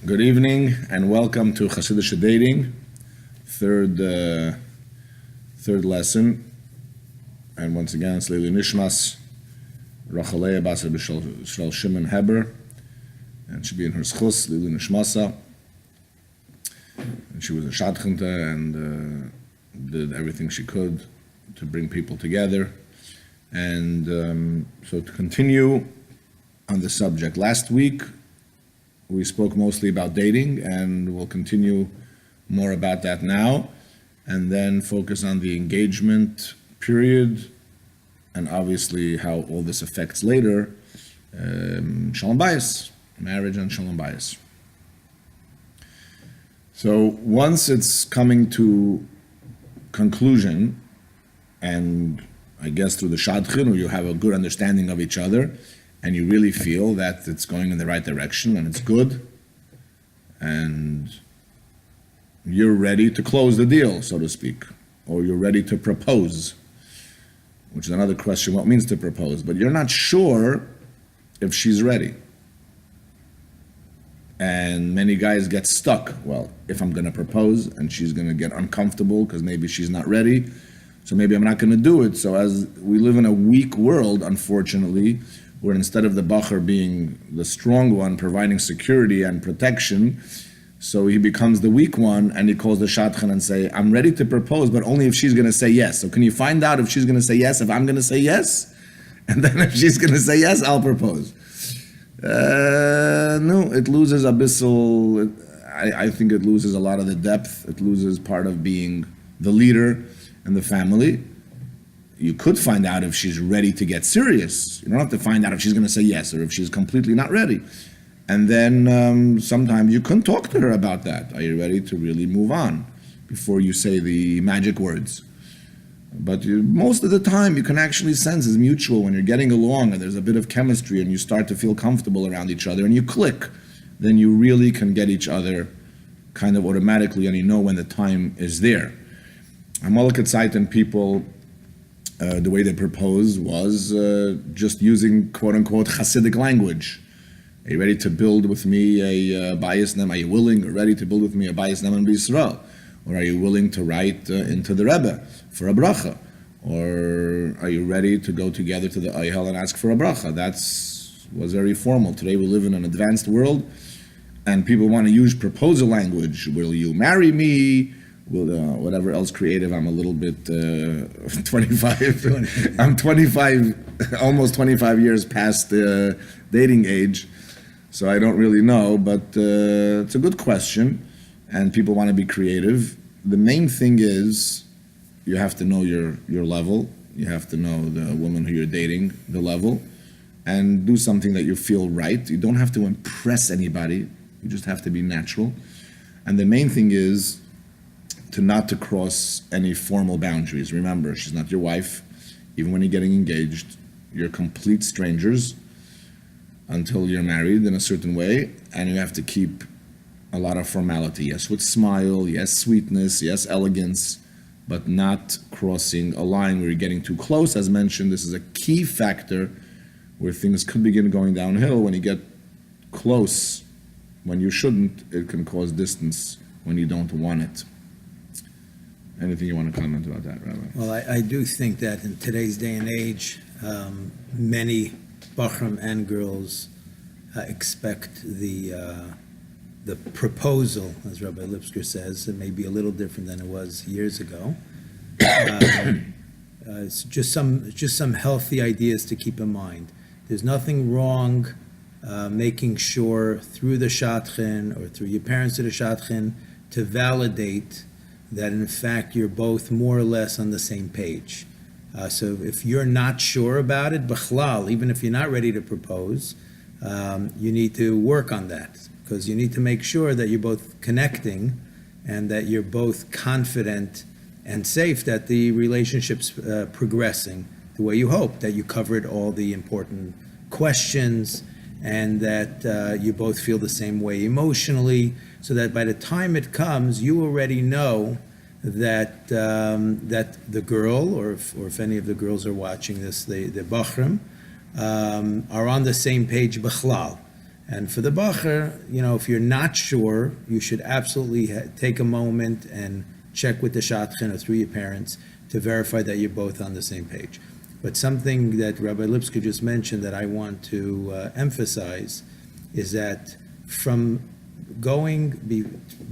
Good evening and welcome to Hasidic Dating, third lesson. And once again, it's Leili Nishmas, Rachalea Basar B'Shel Shimon Heber, and she be in her schus, Leili Nishmasa. And she was a shadchanta and did everything she could to bring people together. And so to continue on the subject, last week we spoke mostly about dating, and we'll continue more about that now, and then focus on the engagement period, and obviously how all this affects later, shalom bayis, marriage and shalom bayis. So once it's coming to conclusion, and I guess through the shadchan, or you have a good understanding of each other, and you really feel that it's going in the right direction and it's good, and you're ready to close the deal, so to speak, or you're ready to propose, which is another question, what it means to propose, but you're not sure if she's ready. And many guys get stuck. Well, if I'm going to propose and she's going to get uncomfortable because maybe she's not ready, so maybe I'm not going to do it. So as we live in a weak world, unfortunately, where instead of the bacher being the strong one, providing security and protection, so he becomes the weak one, and he calls the shadchan and say, I'm ready to propose, but only if she's going to say yes. So can you find out if she's going to say yes, if I'm going to say yes? And then if she's going to say yes, I'll propose. No, it loses abyssal, I think it loses a lot of the depth. It loses part of being the leader in the family. You could find out if she's ready to get serious. You don't have to find out if she's going to say yes or if she's completely not ready. And then sometimes you can talk to her about that. Are you ready to really move on before you say the magic words? But most of the time you can actually sense it's mutual when you're getting along and there's a bit of chemistry and you start to feel comfortable around each other and you click. Then you really can get each other kind of automatically, and you know when the time is there. Amalekite Satan people, the way they proposed was just using quote-unquote Hasidic language. Are you ready to build with me a bayis nem? Are you willing or ready to build with me a bayis nem in Yisrael? Or are you willing to write into the Rebbe for a bracha? Or are you ready to go together to the Ayhel and ask for a bracha? That was very formal. Today we live in an advanced world, and people want to use proposal language. Will you marry me? Whatever else creative. I'm a little bit 25. I'm 25, almost 25 years past the dating age, so I don't really know, but it's a good question, and people want to be creative. The main thing is you have to know your level. You have to know the woman who you're dating, the level, and do something that you feel right. You don't have to impress anybody. You just have to be natural. And the main thing is not to cross any formal boundaries. Remember, she's not your wife. Even when you're getting engaged, you're complete strangers until you're married in a certain way, and you have to keep a lot of formality. Yes, with smile, yes, sweetness, yes, elegance, but not crossing a line where you're getting too close. As mentioned, this is a key factor where things could begin going downhill. When you get close when you shouldn't, it can cause distance when you don't want it. Anything you want to comment about that, Rabbi? Well, I do think that in today's day and age, many bachram and girls expect the proposal, as Rabbi Lipsker says. It may be a little different than it was years ago. It's just some healthy ideas to keep in mind. There's nothing wrong making sure through the shadchan or through your parents to the shadchan to validate that in fact you're both more or less on the same page. So if you're not sure about it, b'chlal, even if you're not ready to propose, you need to work on that, because you need to make sure that you're both connecting and that you're both confident and safe that the relationship's progressing the way you hope, that you covered all the important questions, and that you both feel the same way emotionally, so that by the time it comes, you already know that that the girl, or if any of the girls are watching this, the bachrim, are on the same page b'chlal. And for the bacher, if you're not sure, you should absolutely take a moment and check with the shadchan or through your parents to verify that you're both on the same page. But something that Rabbi Lipsker just mentioned that I want to emphasize is that from going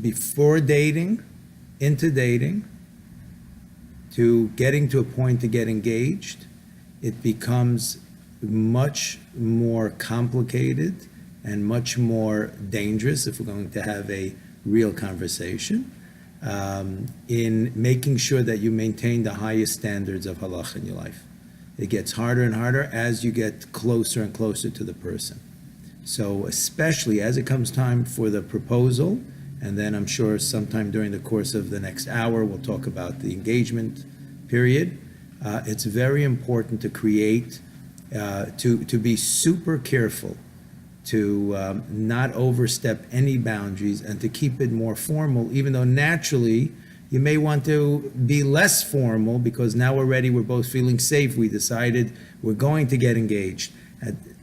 before dating, into dating, to getting to a point to get engaged, it becomes much more complicated and much more dangerous if we're going to have a real conversation in making sure that you maintain the highest standards of halacha in your life. It gets harder and harder as you get closer and closer to the person. So especially as it comes time for the proposal, and then I'm sure sometime during the course of the next hour we'll talk about the engagement period, it's very important to create, to be super careful to not overstep any boundaries and to keep it more formal, even though naturally you may want to be less formal because now already we're both feeling safe. We decided we're going to get engaged.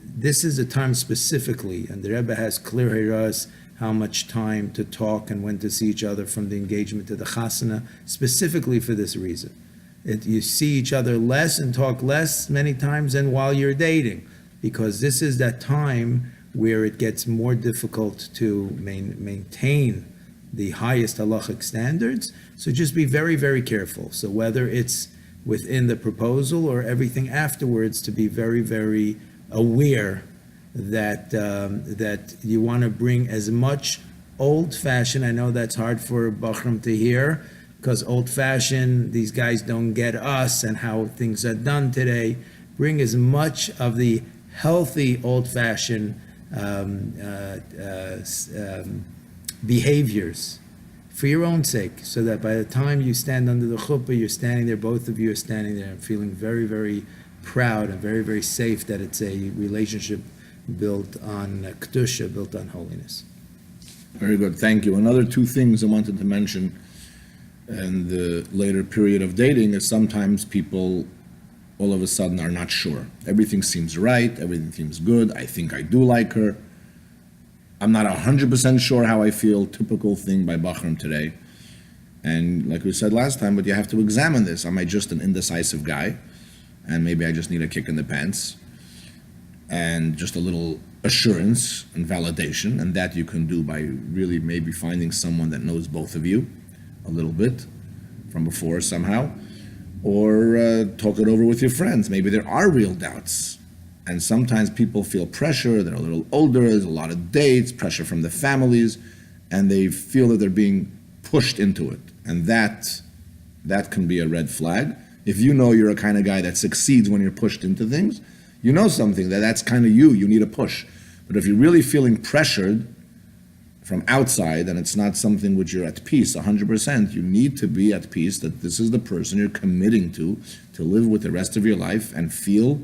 This is a time specifically, and the Rebbe has clear hiras how much time to talk and when to see each other from the engagement to the chasana, specifically for this reason. You see each other less and talk less many times than while you're dating, because this is that time where it gets more difficult to maintain the highest halachic standards. So just be very, very careful. So whether it's within the proposal or everything afterwards, to be very, very aware that that you want to bring as much old-fashioned. I know that's hard for Bachram to hear, because old-fashioned, these guys don't get us and how things are done today. Bring as much of the healthy old-fashioned behaviors for your own sake, so that by the time you stand under the chuppah, you're standing there, both of you are standing there and feeling very, very proud and very, very safe that it's a relationship built on kedusha, built on holiness. Very good, thank you. Another two things I wanted to mention in the later period of dating is sometimes people all of a sudden are not sure. Everything seems right, everything seems good, I think I do like her. I'm not 100% sure how I feel, typical thing by Bachram today. And like we said last time, but you have to examine this. Am I just an indecisive guy? And maybe I just need a kick in the pants and just a little assurance and validation, and that you can do by really maybe finding someone that knows both of you a little bit from before somehow, or talk it over with your friends. Maybe there are real doubts, and sometimes people feel pressure, they're a little older, there's a lot of dates, pressure from the families, and they feel that they're being pushed into it, and that can be a red flag. If you know you're a kind of guy that succeeds when you're pushed into things, you know something, that's kind of you need a push. But if you're really feeling pressured from outside and it's not something which you're at peace 100%, you need to be at peace that this is the person you're committing to live with the rest of your life and feel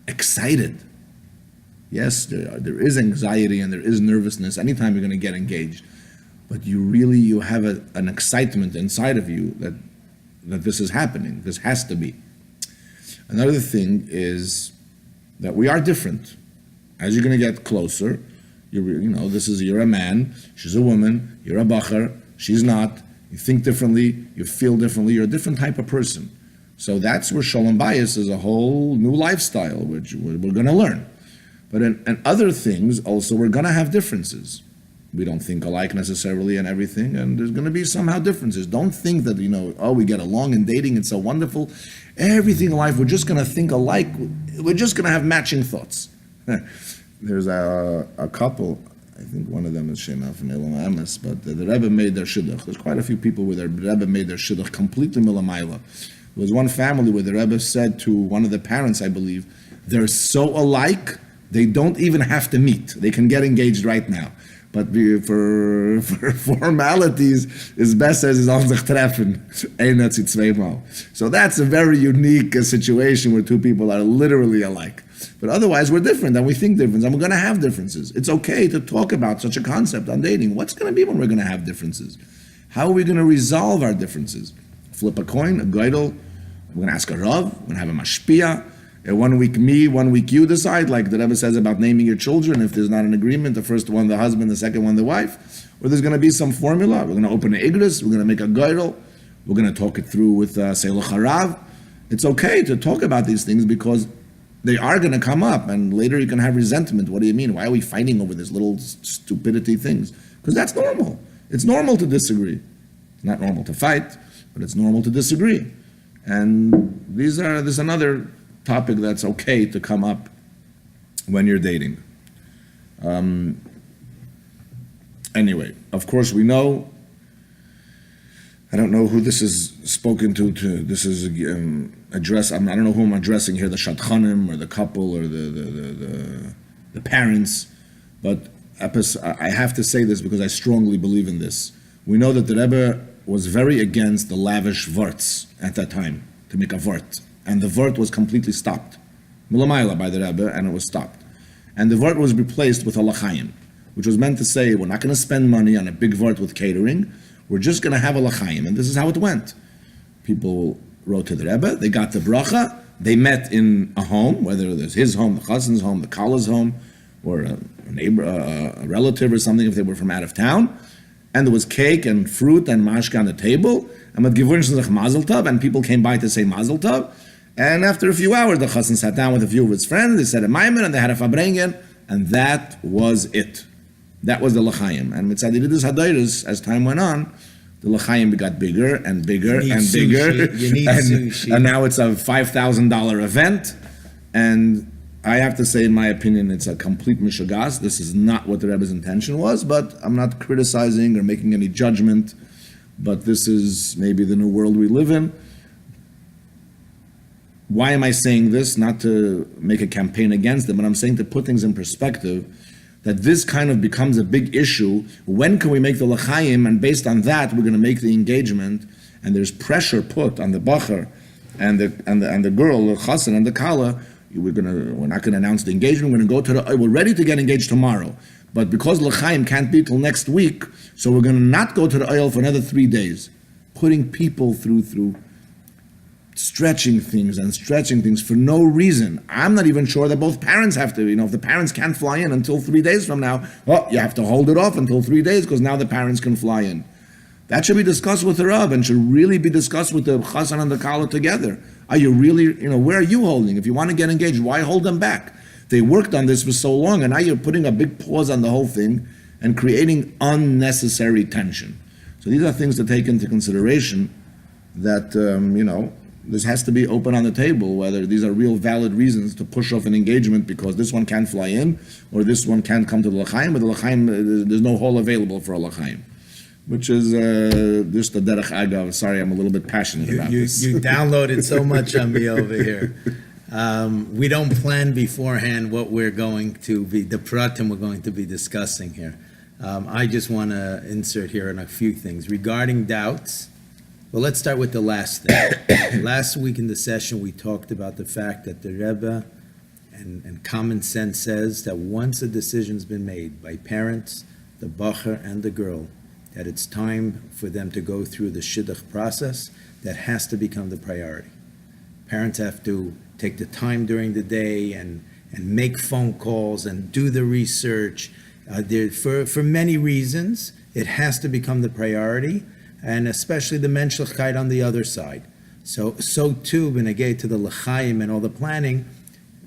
excited. Yes, there is anxiety and there is nervousness anytime you're going to get engaged, but you have an excitement inside of you that this is happening. This has to be. Another thing is that we are different. As you're going to get closer, you're a man, she's a woman, you're a bacher, she's not, you think differently, you feel differently, you're a different type of person. So that's where Shalom Bayis is a whole new lifestyle, which we're going to learn. But in other things, also, we're going to have differences. We don't think alike necessarily in everything, and there's going to be somehow differences. Don't think that, we get along in dating, it's so wonderful. Everything in life, we're just going to think alike. We're just going to have matching thoughts. There's a couple, I think one of them is Shema from Elam Ames, but the Rebbe made their shidduch. There's quite a few people where the Rebbe made their shidduch completely milamayla. There was one family where the Rebbe said to one of the parents, I believe, they're so alike, they don't even have to meet. They can get engaged right now. But for formalities, it's best as on sich treffen. Einer zu zweimal. So that's a very unique situation where two people are literally alike. But otherwise, we're different, and we think different, and we're going to have differences. It's okay to talk about such a concept on dating. What's going to be when we're going to have differences? How are we going to resolve our differences? Flip a coin, a geidel. We're going to ask a rav. We're going to have a mashpia. 1 week me, 1 week you decide, like the Rebbe says about naming your children. If there's not an agreement, the first one the husband, the second one the wife, or there's going to be some formula. We're going to open an igris, we're going to make a geirel, we're going to talk it through with Seiluch Harav. It's okay to talk about these things because they are going to come up, and later you can have resentment. What do you mean? Why are we fighting over this little stupidity things? Because that's normal. It's normal to disagree. It's not normal to fight, but it's normal to disagree. And there's another topic that's okay to come up when you're dating. Anyway, of course we know, I don't know who this is spoken to this is address. I don't know who I'm addressing here, the shadchanim or the couple or the parents, but I have to say this because I strongly believe in this. We know that the Rebbe was very against the lavish vorts at that time, to make a vort. And the vort was completely stopped. Milamayla by the Rebbe, and it was stopped. And the vort was replaced with a l'chaim, which was meant to say, we're not going to spend money on a big vort with catering, we're just going to have a l'chaim. And this is how it went. People wrote to the Rebbe, they got the bracha, they met in a home, whether there's his home, the chassan's home, the kala's home, or a neighbor, a relative or something if they were from out of town. And there was cake and fruit and mashka on the table, and with gewünscht sich Mazal Tov, and people came by to say Mazal Tov. And after a few hours, the chassan sat down with a few of his friends, they said a maimer, and they had a fabrengen, and that was it. That was the l'chaim. And mitzad yididus hadayris, as time went on, the l'chaim got bigger and bigger and bigger. You need sushi. And now it's a $5,000 event. And I have to say, in my opinion, it's a complete mishagas. This is not what the Rebbe's intention was, but I'm not criticizing or making any judgment. But this is maybe the new world we live in. Why am I saying this? Not to make a campaign against them, but I'm saying to put things in perspective, that this kind of becomes a big issue. When can we make the l'chaim? And based on that, we're going to make the engagement. And there's pressure put on the bacher and the girl, the chassan and the kala. We're not going to announce the engagement. We're going to go to we're ready to get engaged tomorrow. But because l'chaim can't be till next week, so we're going to not go to the oil for another 3 days. Putting people through stretching things for no reason. I'm not even sure that both parents have to, if the parents can't fly in until 3 days from now, you have to hold it off until 3 days because now the parents can fly in. That should be discussed with the Rav and should really be discussed with the chassan and the kala together. Are you really, where are you holding? If you want to get engaged, why hold them back? They worked on this for so long and now you're putting a big pause on the whole thing and creating unnecessary tension. So these are things to take into consideration that, this has to be open on the table, whether these are real valid reasons to push off an engagement because this one can't fly in, or this one can't come to the l'chaim, but the l'chaim, there's no hall available for a l'chaim. Which is just a derech agav. Sorry, I'm a little bit passionate about this. You downloaded so much on me over here. We don't plan beforehand what we're going to be, the pratim we're going to be discussing here. I just want to insert here on a few things. Regarding doubts, well, let's start with the last thing. Last week in the session, we talked about the fact that the Rebbe and common sense says that once a decision's been made by parents, the bacher and the girl, that it's time for them to go through the shidduch process, that has to become the priority. Parents have to take the time during the day and make phone calls and do the research. For many reasons, it has to become the priority, and especially the menschlichkeit on the other side. So too, benegay to the l'chaim and all the planning,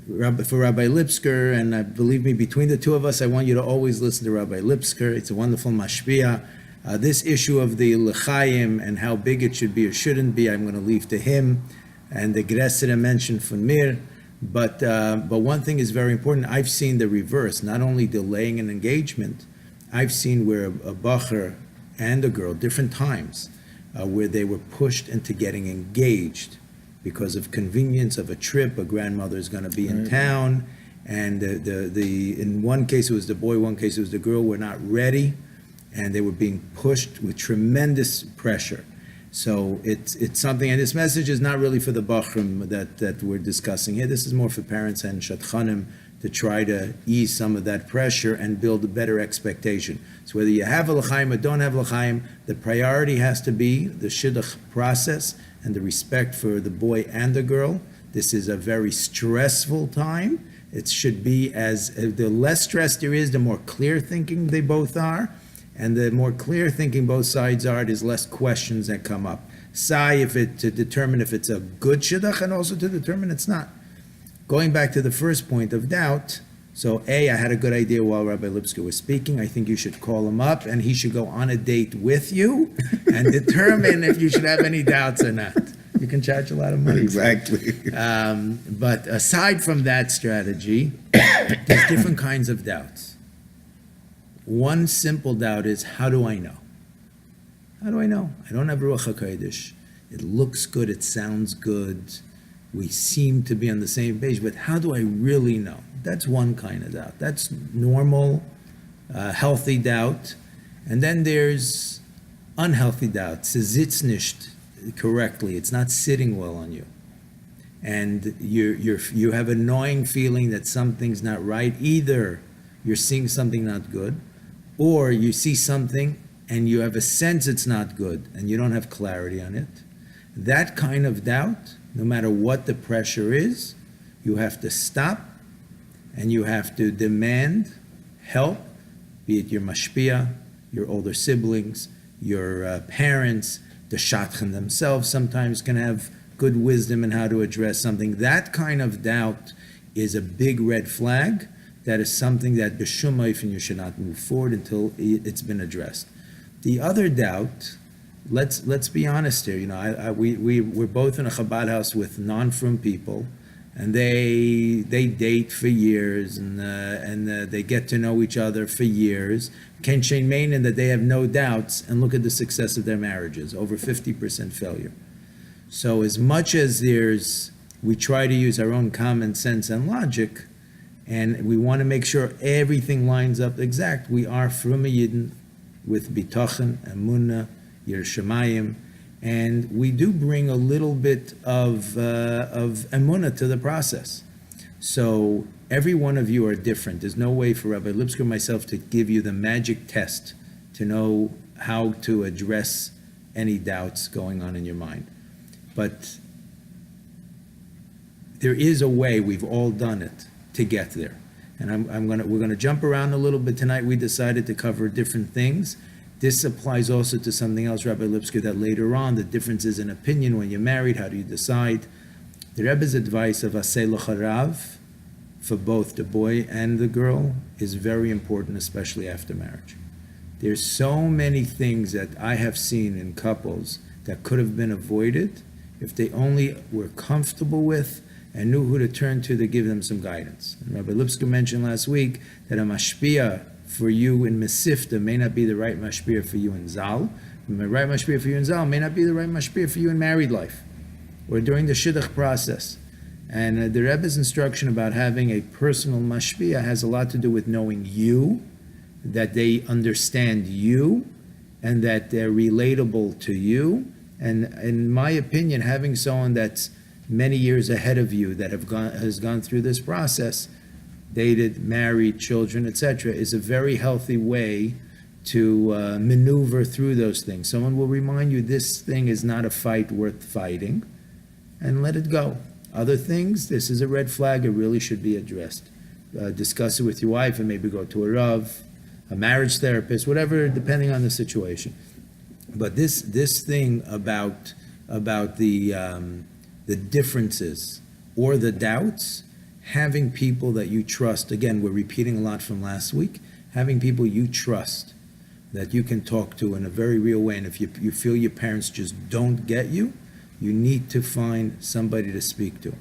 for Rabbi Lipsker, and believe me, between the two of us, I want you to always listen to Rabbi Lipsker. It's a wonderful mashpia. This issue of the l'chaim and how big it should be or shouldn't be, I'm going to leave to him. And the Gresser mentioned von mir. But one thing is very important. I've seen the reverse, not only delaying an engagement, I've seen where a bacher and a girl, different times, where they were pushed into getting engaged because of convenience of a trip. A grandmother is going to be in town, and in one case it was the boy, one case it was the girl, were not ready, and they were being pushed with tremendous pressure. So it's something, and this message is not really for the bachrim that we're discussing here. This is more for parents and shadchanim to try to ease some of that pressure and build a better expectation. So whether you have a l'chaim or don't have l'chaim, the priority has to be the shidduch process and the respect for the boy and the girl, This is a very stressful time. It should be the less stress there is, the more clear thinking they both are. And the more clear thinking both sides are, there's less questions that come up. To determine if it's a good shidduch and also to determine it's not. Going back to the first point of doubt, so I had a good idea while Rabbi Lipsker was speaking. I think you should call him up and he should go on a date with you and determine if you should have any doubts or not. You can charge a lot of money. Exactly. But aside from that strategy, there's different kinds of doubts. One simple doubt is, how do I know? How do I know? I don't have Ruach HaKodesh. It looks good, it sounds good, we seem to be on the same page, but how do I really know? That's one kind of doubt. That's normal, healthy doubt. And then there's unhealthy doubt. Es sitzt nicht correctly. It's not sitting well on you. And you have an annoying feeling that something's not right. Either you're seeing something not good, or you see something and you have a sense it's not good and you don't have clarity on it. That kind of doubt, no matter what the pressure is, you have to stop and you have to demand help, be it your mashpia, your older siblings, your parents, the shadchan themselves sometimes can have good wisdom in how to address something. That kind of doubt is a big red flag. That is something that b'shum ofen you should not move forward until it's been addressed. The other doubt, let's be honest here. You know, we're both in a Chabad house with non-frum people, and they date for years, and they get to know each other for years. Ken Shein Meinen that they have no doubts, and look at the success of their marriages, over 50% failure. So as much as we try to use our own common sense and logic, and we want to make sure everything lines up exact. We are from a Yidden with bitachon, emunah, yirah shamayim, and we do bring a little bit of emunah to the process. So every one of you are different. There's no way for Rabbi Lipsker and myself to give you the magic test to know how to address any doubts going on in your mind. But there is a way, we've all done it, to get there. And we're gonna jump around a little bit tonight. We decided to cover different things. This applies also to something else, Rabbi Lipsker, that later on, the differences in opinion when you're married, how do you decide? The Rebbe's advice of aseh l'charav for both the boy and the girl is very important, especially after marriage. There's so many things that I have seen in couples that could have been avoided if they only were comfortable with and knew who to turn to give them some guidance. And Rabbi Lipsker mentioned last week that a mashpia for you in Mesifta may not be the right mashpia for you in Zal. The right mashpia for you in Zal may not be the right mashpia for you in married life or during the shidduch process. And the Rebbe's instruction about having a personal mashpia has a lot to do with knowing you, that they understand you, and that they're relatable to you. And in my opinion, having someone that's many years ahead of you that has gone through this process, dated, married, children, etc., is a very healthy way to maneuver through those things. Someone will remind you this thing is not a fight worth fighting, and let it go. Other things, this is a red flag, it really should be addressed. Discuss it with your wife and maybe go to a Rav, a marriage therapist, whatever, depending on the situation. But this thing about the differences or the doubts, having people that you trust, again, we're repeating a lot from last week, having people you trust that you can talk to in a very real way, and if you feel your parents just don't get you, you need to find somebody to speak to.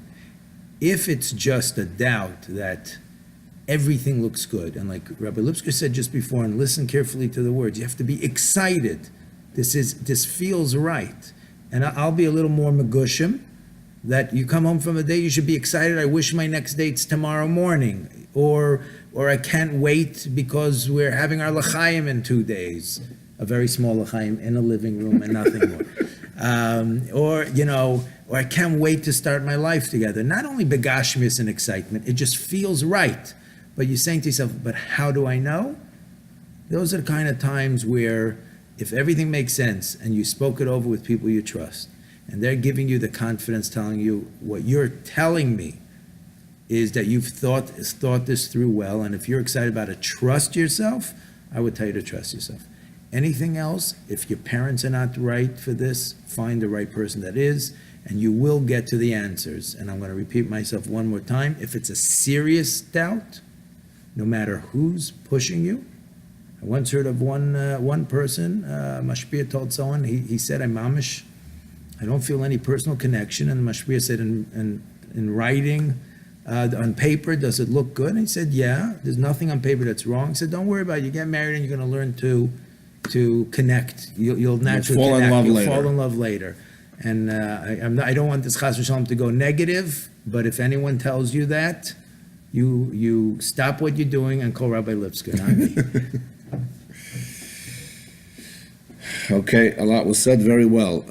If it's just a doubt that everything looks good, and like Rabbi Lipsker said just before, and listen carefully to the words, you have to be excited. This feels right. And I'll be a little more megushim, that you come home from a date, you should be excited. I wish my next date's tomorrow morning, or I can't wait because we're having our l'chaim in 2 days, a very small l'chaim in a living room and nothing more, or I can't wait to start my life together. Not only begashmius and excitement, it just feels right. But you're saying to yourself, but how do I know? Those are the kind of times where, if everything makes sense and you spoke it over with people you trust, and they're giving you the confidence, telling you what you're telling me is that you've thought this through well, and if you're excited about it, trust yourself, I would tell you to trust yourself. Anything else, if your parents are not right for this, find the right person that is, and you will get to the answers. And I'm going to repeat myself one more time. If it's a serious doubt, no matter who's pushing you, I once heard of one person, Mashpia told someone, he said, I'm mamish, I don't feel any personal connection, and the Mashpia said, in writing, on paper, does it look good? And he said, yeah, there's nothing on paper that's wrong. He said, don't worry about it. You get married and you're going to learn to connect. You'll naturally fall in connect. love You'll later. fall in love later. And I don't want this chas v'shalom to go negative, but if anyone tells you that, you stop what you're doing and call Rabbi Lipsker, not me. Okay, a lot was said very well.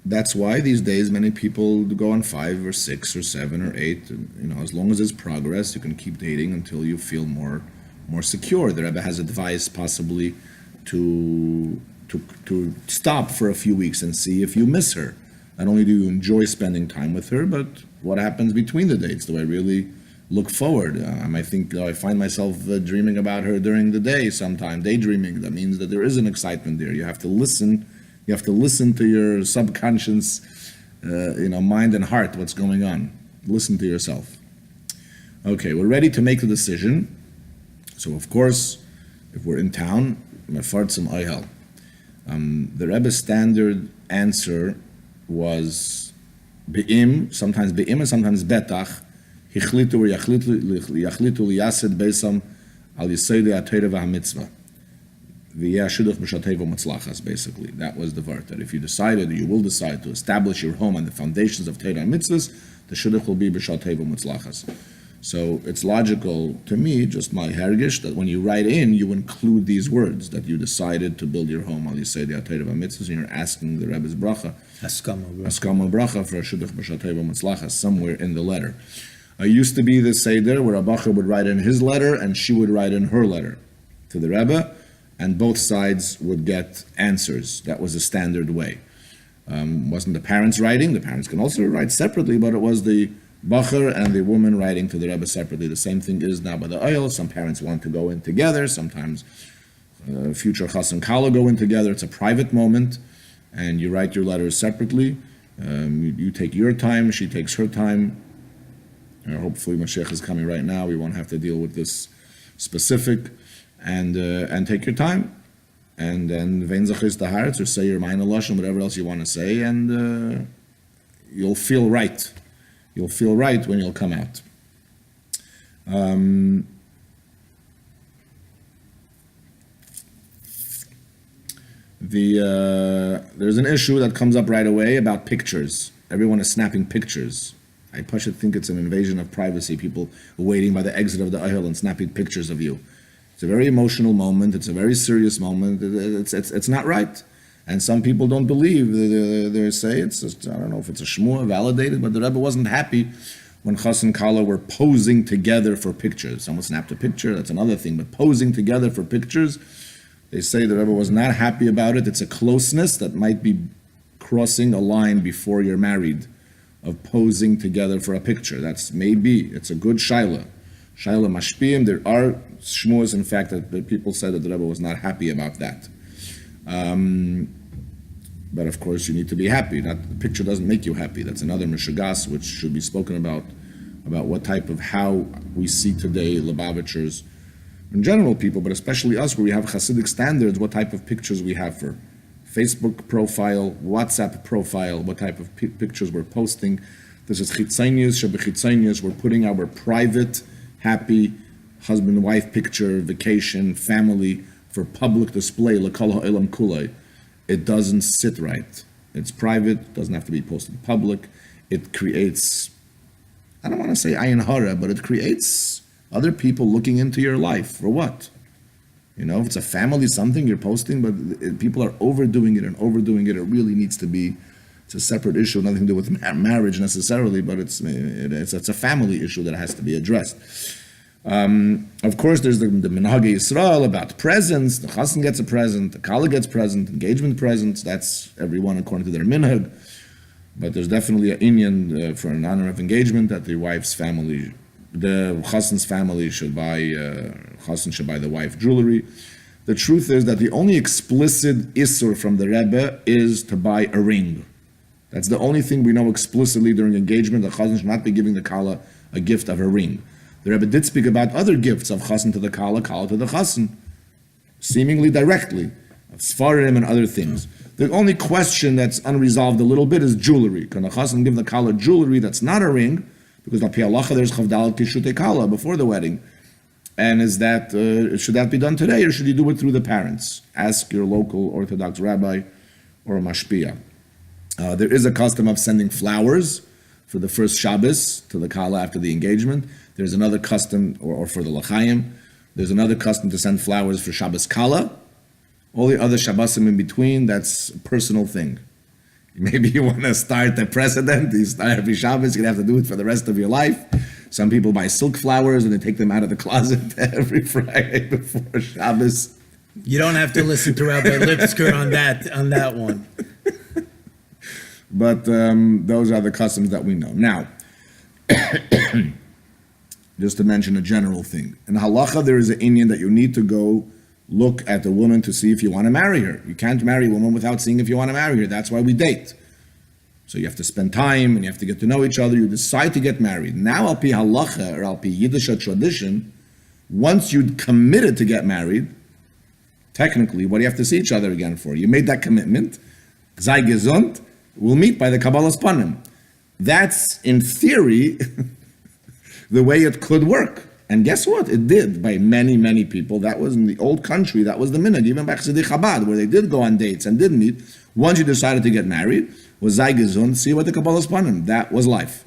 That's why these days many people go on 5 or 6 or 7 or 8. And, as long as there's progress, you can keep dating until you feel more secure. The Rebbe has advised possibly to stop for a few weeks and see if you miss her. Not only do you enjoy spending time with her, but what happens between the dates? Do I really look forward? I find myself dreaming about her during the day sometime, daydreaming. That means that there is an excitement there. You have to listen. You have to listen to your subconscious, mind and heart, what's going on. Listen to yourself. Okay, we're ready to make the decision. So, of course, if we're in town, mefartzim oyhel. The Rebbe's standard answer was be'im, sometimes be'im and sometimes betach, hichlitu or yachlitu liyasid beisam al yisaydi ha'torah v'hamitzvah. Basically, that was the vart. That if you decided, you will decide to establish your home on the foundations of Torah and mitzvahs, the shidduch will be b'shal teva mutzlachas. So it's logical to me, just my hergish, that when you write in, you include these words that you decided to build your home on Yisei Torah mitzvahs, and you're asking the Rebbe's bracha, Haskama bracha for a shidduch b'shal teva mutzlachas somewhere in the letter. It used to be the seder where a bacher would write in his letter and she would write in her letter to the Rebbe, and both sides would get answers. That was a standard way. Wasn't the parents writing? The parents can also write separately, but it was the bacher and the woman writing to the Rebbe separately. The same thing is now by the oil. Some parents want to go in together. Sometimes future chas and kala go in together. It's a private moment, and you write your letters separately. You take your time, she takes her time. Hopefully Mashiach is coming right now. We won't have to deal with this specific. And take your time, and then vein zachis the hearts, or say your mind and whatever else you want to say, and you'll feel right. You'll feel right when you'll come out. There's an issue that comes up right away about pictures. Everyone is snapping pictures. I think it's an invasion of privacy. People waiting by the exit of the ahel and snapping pictures of you. It's a very emotional moment. It's a very serious moment. It's not right. And some people don't believe. They say it's just, I don't know if it's a shmua, validated, but the Rebbe wasn't happy when Chas and Kala were posing together for pictures. Someone snapped a picture, that's another thing, but posing together for pictures, they say the Rebbe was not happy about it. It's a closeness that might be crossing a line before you're married of posing together for a picture. It's a good shaila. Shaila mashpiyim, there are shmuas, in fact, that people said that the Rebbe was not happy about that. But of course, you need to be happy. The picture doesn't make you happy. That's another mishagas, which should be spoken about what type of, how we see today Lubavitchers, in general people, but especially us, where we have Hasidic standards, what type of pictures we have for Facebook profile, WhatsApp profile, what type of pictures we're posting. This is chitzonius, shebechitzonius, we're putting our private, happy husband-wife picture, vacation, family, for public display, l'kol ha'olam kulay. It doesn't sit right. It's private, doesn't have to be posted in public. It creates, I don't want to say ayin hara, but it creates other people looking into your life. For what? If it's a family something you're posting, but people are overdoing it. It really needs to be, it's a separate issue, nothing to do with marriage necessarily, but it's a family issue that has to be addressed. Of course, there's the Minhag Yisrael about presents. The chassan gets a present, the kala gets present, engagement presents. That's everyone according to their minhag. But there's definitely an inyan for an honor of engagement that the wife's family, the chassan's family should buy. Chassan should buy the wife jewelry. The truth is that the only explicit issur from the Rebbe is to buy a ring. That's the only thing we know explicitly during engagement. The chassan should not be giving the kala a gift of a ring. The Rebbe did speak about other gifts of chassan to the kala to the chassan, seemingly directly, of sfarim and other things. The only question that's unresolved a little bit is jewelry. Can the chassan give the kala jewelry that's not a ring? Because al pi halacha there's chavdal kishute kala before the wedding. And is that should that be done today, or should you do it through the parents? Ask your local Orthodox rabbi or a mashpia. There is a custom of sending flowers for the first Shabbos to the kala after the engagement. There's another custom, or for the l'chaim. There's another custom to send flowers for Shabbos kala. All the other Shabbosim in between, that's a personal thing. Maybe you want to start a precedent. You start every Shabbos, you're going to have to do it for the rest of your life. Some people buy silk flowers and they take them out of the closet every Friday before Shabbos. You don't have to listen to Rabbi Lipsker on that one. But those are the customs that we know. Now, just to mention a general thing. In halacha, there is an inyan that you need to go look at the woman to see if you want to marry her. You can't marry a woman without seeing if you want to marry her. That's why we date. So you have to spend time and you have to get to know each other. You decide to get married. Now, al pi halacha, or al pi Yiddish tradition, once you'd committed to get married, technically, what do you have to see each other again for? You made that commitment. Sei gesund. We'll meet by the Kabbalah's Panim. That's, in theory, the way it could work. And guess what? It did by many, many people. That was in the old country. That was the minhag, even by Chassidei Chabad, where they did go on dates and did meet. Once you decided to get married, was sei gesund, see what the Kabbalah's Panim. That was life.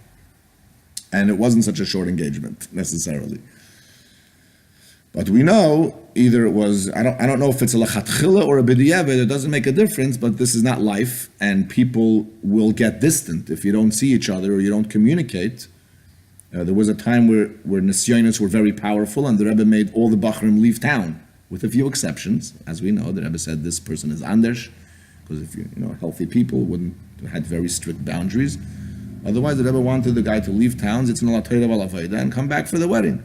And it wasn't such a short engagement, necessarily. But we know, either it was, I don't know if it's a lechatchila or a b'diavad, it doesn't make a difference, but this is not life, and people will get distant if you don't see each other or you don't communicate. There was a time where nisyonos were very powerful, and the Rebbe made all the Bachrim leave town, with a few exceptions. As we know, the Rebbe said this person is Anders, because if healthy people wouldn't had very strict boundaries. Otherwise, the Rebbe wanted the guy to leave towns, it's an and come back for the wedding.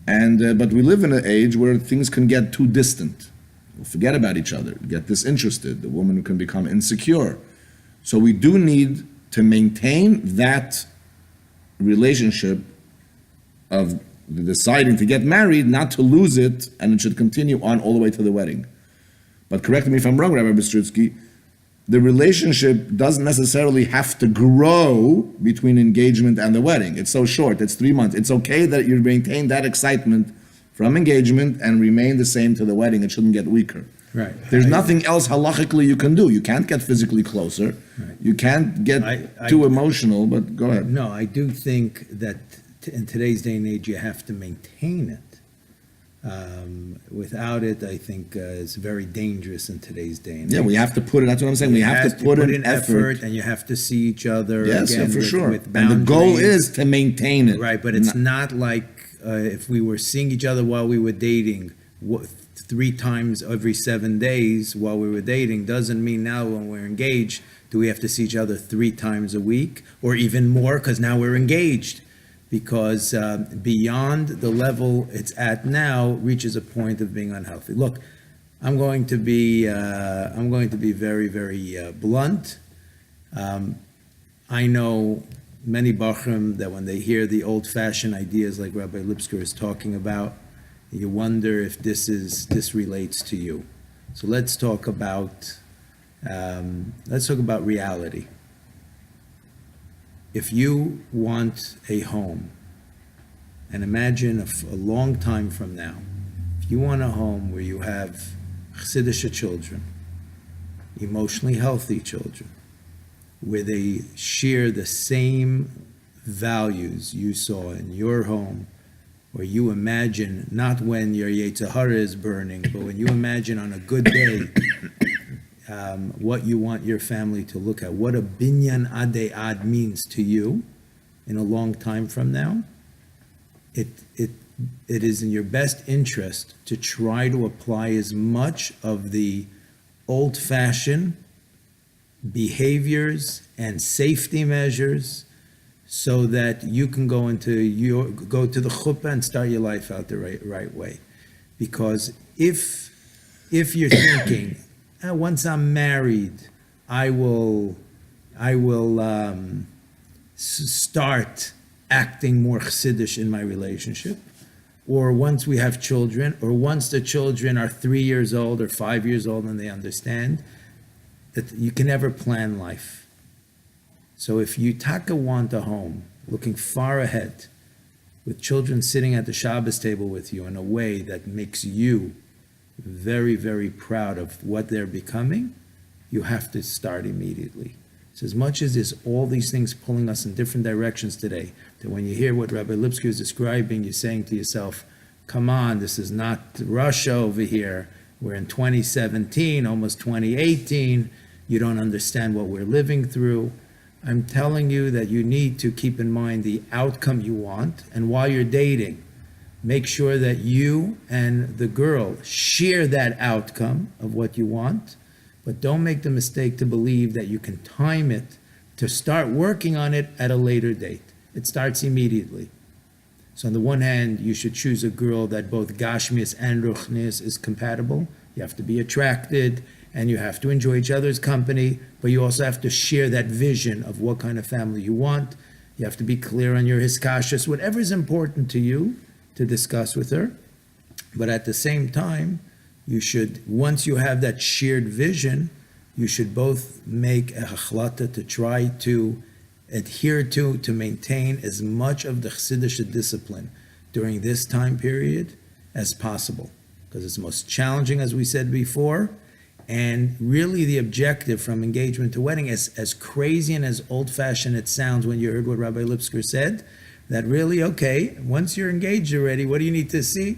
And but we live in an age where things can get too distant. We'll forget about each other, get disinterested. The woman can become insecure. So we do need to maintain that relationship of deciding to get married, not to lose it, and it should continue on all the way to the wedding. But correct me if I'm wrong, Rabbi Bistritsky, the relationship doesn't necessarily have to grow between engagement and the wedding. It's so short, it's 3 months. It's okay that you maintain that excitement from engagement and remain the same to the wedding. It shouldn't get weaker. Right. There's nothing else halachically you can do. You can't get physically closer. Right. You can't get too emotional, but go ahead. No, I do think that in today's day and age, you have to maintain it. Without it, I think it's very dangerous in today's day and age. Yeah, we have to put it, that's what I'm saying. We have to put in effort. And you have to see each other. Yes, again, for sure. With and the goal is to maintain it. Right, but it's not like if we were seeing each other while we were dating, 3 times every 7 days while we were dating, doesn't mean now when we're engaged, do we have to see each other 3 times a week or even more because now we're engaged. Because beyond the level it's at now reaches a point of being unhealthy. Look, I'm going to be very, very blunt. I know many Bachrim that when they hear the old-fashioned ideas like Rabbi Lipsker is talking about, you wonder if this relates to you. So let's talk about reality. If you want a home, and imagine a long time from now, if you want a home where you have Chassidish children, emotionally healthy children, where they share the same values you saw in your home, where you imagine, not when your Yetzer Hara is burning, but when you imagine on a good day, what you want your family to look at, what a binyan adei ad means to you in a long time from now, it is in your best interest to try to apply as much of the old-fashioned behaviors and safety measures so that you can go to the chuppah and start your life out the right way. Because if you're thinking, once I'm married, I will start acting more chassidish in my relationship, or once we have children, or once the children are 3 years old or 5 years old and they understand, that you can never plan life. So if you want a home, looking far ahead, with children sitting at the Shabbos table with you in a way that makes you very, very proud of what they're becoming, you have to start immediately. So as much as there's all these things pulling us in different directions today, that when you hear what Rabbi Lipsker is describing, you're saying to yourself, come on, this is not Russia over here. We're in 2017, almost 2018. You don't understand what we're living through. I'm telling you that you need to keep in mind the outcome you want. And while you're dating, make sure that you and the girl share that outcome of what you want. But don't make the mistake to believe that you can time it to start working on it at a later date. It starts immediately. So on the one hand, you should choose a girl that both Gashmias and Ruchnias is compatible. You have to be attracted, and you have to enjoy each other's company, but you also have to share that vision of what kind of family you want. You have to be clear on your hiskashas, whatever is important to you to discuss with her. But at the same time, you should, once you have that shared vision, you should both make a hachlata to try to adhere to maintain as much of the Chassidish discipline during this time period as possible. Because it's most challenging, as we said before, and really the objective from engagement to wedding, as crazy and as old-fashioned it sounds when you heard what Rabbi Lipsker said, that really, okay, once you're engaged already, what do you need to see?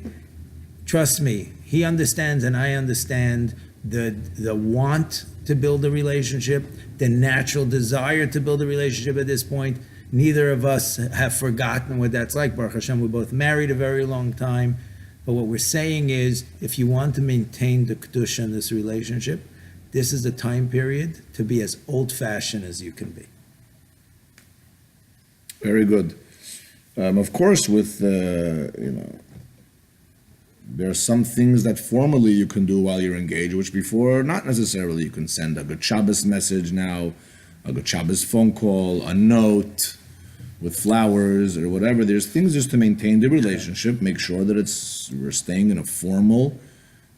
Trust me, he understands and I understand the want to build a relationship, the natural desire to build a relationship at this point. Neither of us have forgotten what that's like. Baruch Hashem, we're both married a very long time. But what we're saying is, if you want to maintain the kedusha in this relationship, this is the time period to be as old-fashioned as you can be. Very good. Of course, with there are some things that formally you can do while you're engaged, which before not necessarily. You can send a good Shabbos message now, a good Shabbos phone call, a note with flowers or whatever. There's things just to maintain the relationship, make sure that we're staying in a formal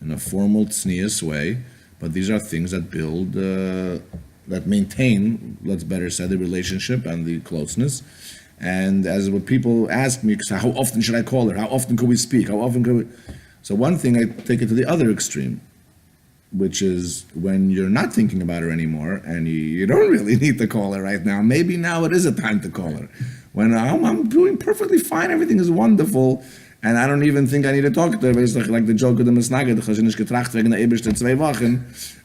tznius way. But these are things that build, that maintain, let's better say, the relationship and the closeness. And as what people ask me, how often should I call her? How often could we speak? How often could we? So one thing, I take it to the other extreme, which is when you're not thinking about her anymore and you don't really need to call her right now. Maybe now it is a time to call her. When I'm doing perfectly fine, everything is wonderful, and I don't even think I need to talk to her. It's like the joke of the Mesnaged,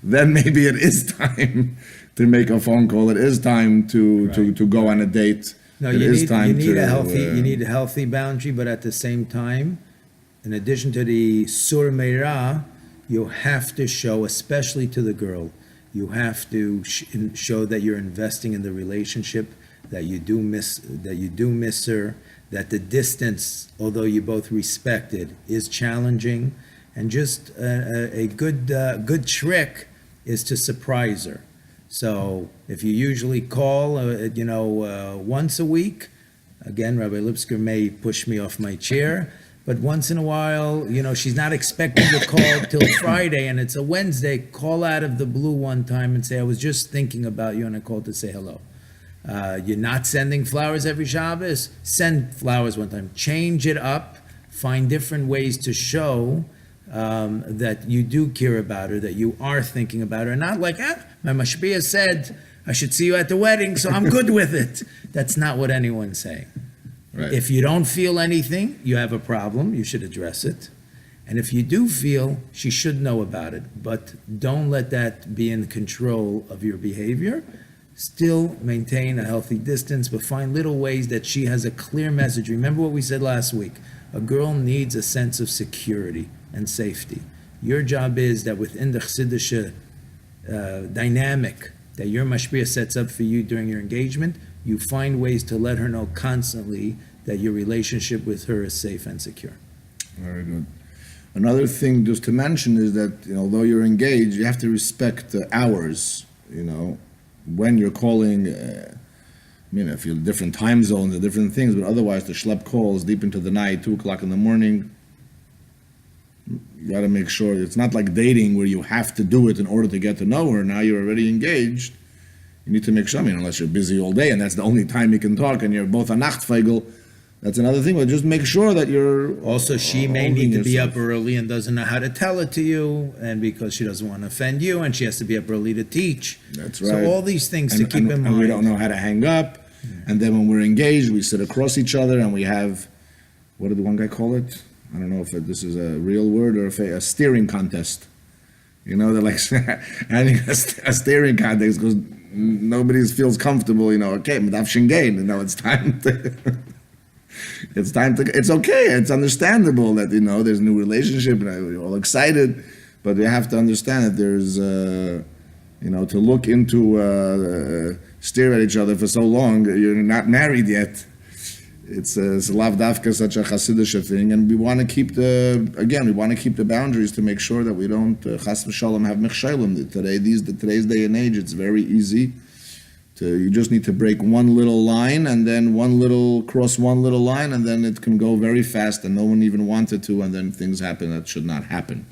then maybe it is time to make a phone call. It is time to go on a date. No, you need a healthy boundary, but at the same time, in addition to the sur meira, you have to show, especially to the girl, you have to show that you're investing in the relationship, that you do miss her, that the distance, although you both respect it, is challenging, and just a good trick is to surprise her. So if you usually call, once a week, again, Rabbi Lipsker may push me off my chair, but once in a while, she's not expecting your call till Friday and it's a Wednesday, call out of the blue one time and say, I was just thinking about you and I called to say hello. You're not sending flowers every Shabbos? Send flowers one time. Change it up. Find different ways to show that you do care about her, that you are thinking about her. Not like, my mashpia said, I should see you at the wedding, so I'm good with it. That's not what anyone's saying. Right. If you don't feel anything, you have a problem, you should address it. And if you do feel, she should know about it. But don't let that be in control of your behavior. Still maintain a healthy distance, but find little ways that she has a clear message. Remember what we said last week. A girl needs a sense of security and safety. Your job is that within the Chassidische dynamic that your mashpia sets up for you during your engagement, you find ways to let her know constantly that your relationship with her is safe and secure. Very good. Another thing just to mention is that, although you're engaged, you have to respect the hours, when you're calling, if you're different time zones or different things, but otherwise the schlep calls deep into the night, 2 o'clock in the morning. You got to make sure it's not like dating where you have to do it in order to get to know her. Now you're already engaged. You need to make sure, unless you're busy all day and that's the only time you can talk and you're both a nachtfeigel, that's another thing. But just make sure that you're... Also, she may need to be up early and doesn't know how to tell it to you, and because she doesn't want to offend you, and she has to be up early to teach. That's right. So all these things to keep in mind. And we don't know how to hang up. And then when we're engaged, we sit across each other and we have, what did the one guy call it? I don't know if this is a real word or if a steering contest. They're like having a steering contest because nobody feels comfortable, okay, it's time to... It's okay, it's understandable that, there's a new relationship and we're all excited, but we have to understand that there's, to look into, stare at each other for so long, you're not married yet. It's lav dafka, such a Hasidic thing, and we want to keep the boundaries to make sure that we don't, chas v'shalom, have mechshalim. Today's day and age, it's very easy. You just need to break one little line and then cross one little line, and then it can go very fast and no one even wanted to, and then things happen that should not happen.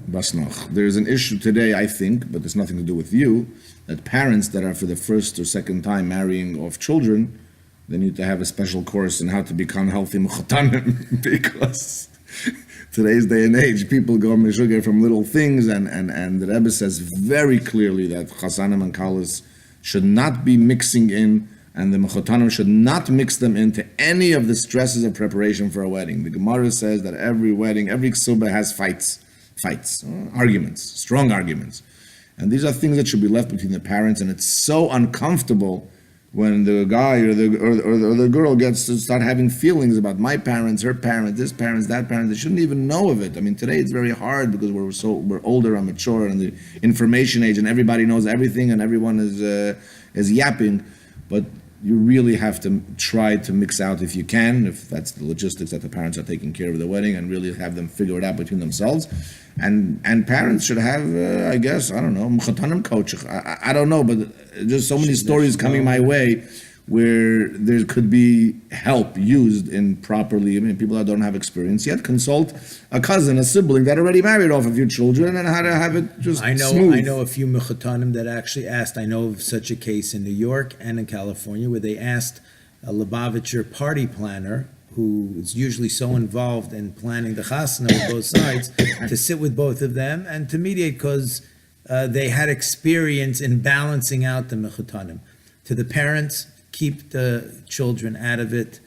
Basnoch. There's an issue today, I think, but it's nothing to do with you, that parents that are for the first or second time marrying off children, they need to have a special course on how to become healthy mechotanim, because today's day and age, people go meshuggah from little things, and the Rebbe says very clearly that chasanim and kalas should not be mixing in, and the mechotanim should not mix them into any of the stresses of preparation for a wedding. The Gemara says that every wedding, every ksuba has fights, arguments, strong arguments. And these are things that should be left between the parents, and it's so uncomfortable when the guy or the girl gets to start having feelings about my parents, her parents, this parents, that parents. They shouldn't even know of it. Today it's very hard because we're older and mature and the information age, and everybody knows everything and everyone is yapping. But you really have to try to mix out if you can, if that's the logistics that the parents are taking care of the wedding, and really have them figure it out between themselves. And parents should have, I guess, I don't know, mechatanim coach. I don't know, but just so many stories coming my way where there could be help used in properly. People that don't have experience yet, consult a cousin, a sibling that already married off a few children and how to have it just smooth. I know a few mechatanim that actually asked. I know of such a case in New York and in California where they asked a Lubavitcher party planner, who is usually so involved in planning the chasna with both sides, to sit with both of them and to mediate, because they had experience in balancing out the mechutanim. To the parents, keep the children out of it.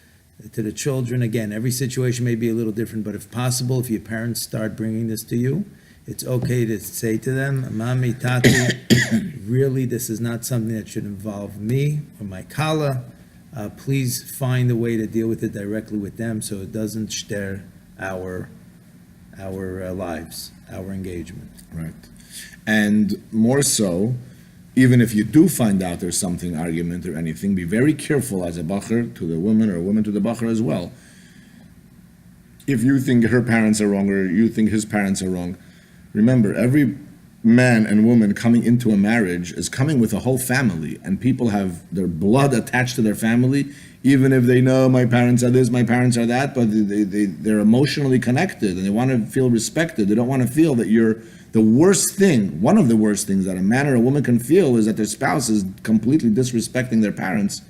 To the children, again, every situation may be a little different, but if possible, if your parents start bringing this to you, it's okay to say to them, Mami, Tati, really, this is not something that should involve me or my kala. Please find a way to deal with it directly with them so it doesn't shter our lives, our engagement. Right. And more so, even if you do find out there's something, argument or anything, be very careful as a bacher to the woman or a woman to the bacher as well. If you think her parents are wrong or you think his parents are wrong, remember, every man and woman coming into a marriage is coming with a whole family, and people have their blood attached to their family, even if they know my parents are this, my parents are that, but they're emotionally connected and they want to feel respected. They don't want to feel that you're the worst thing. One of the worst things that a man or a woman can feel is that their spouse is completely disrespecting their parents.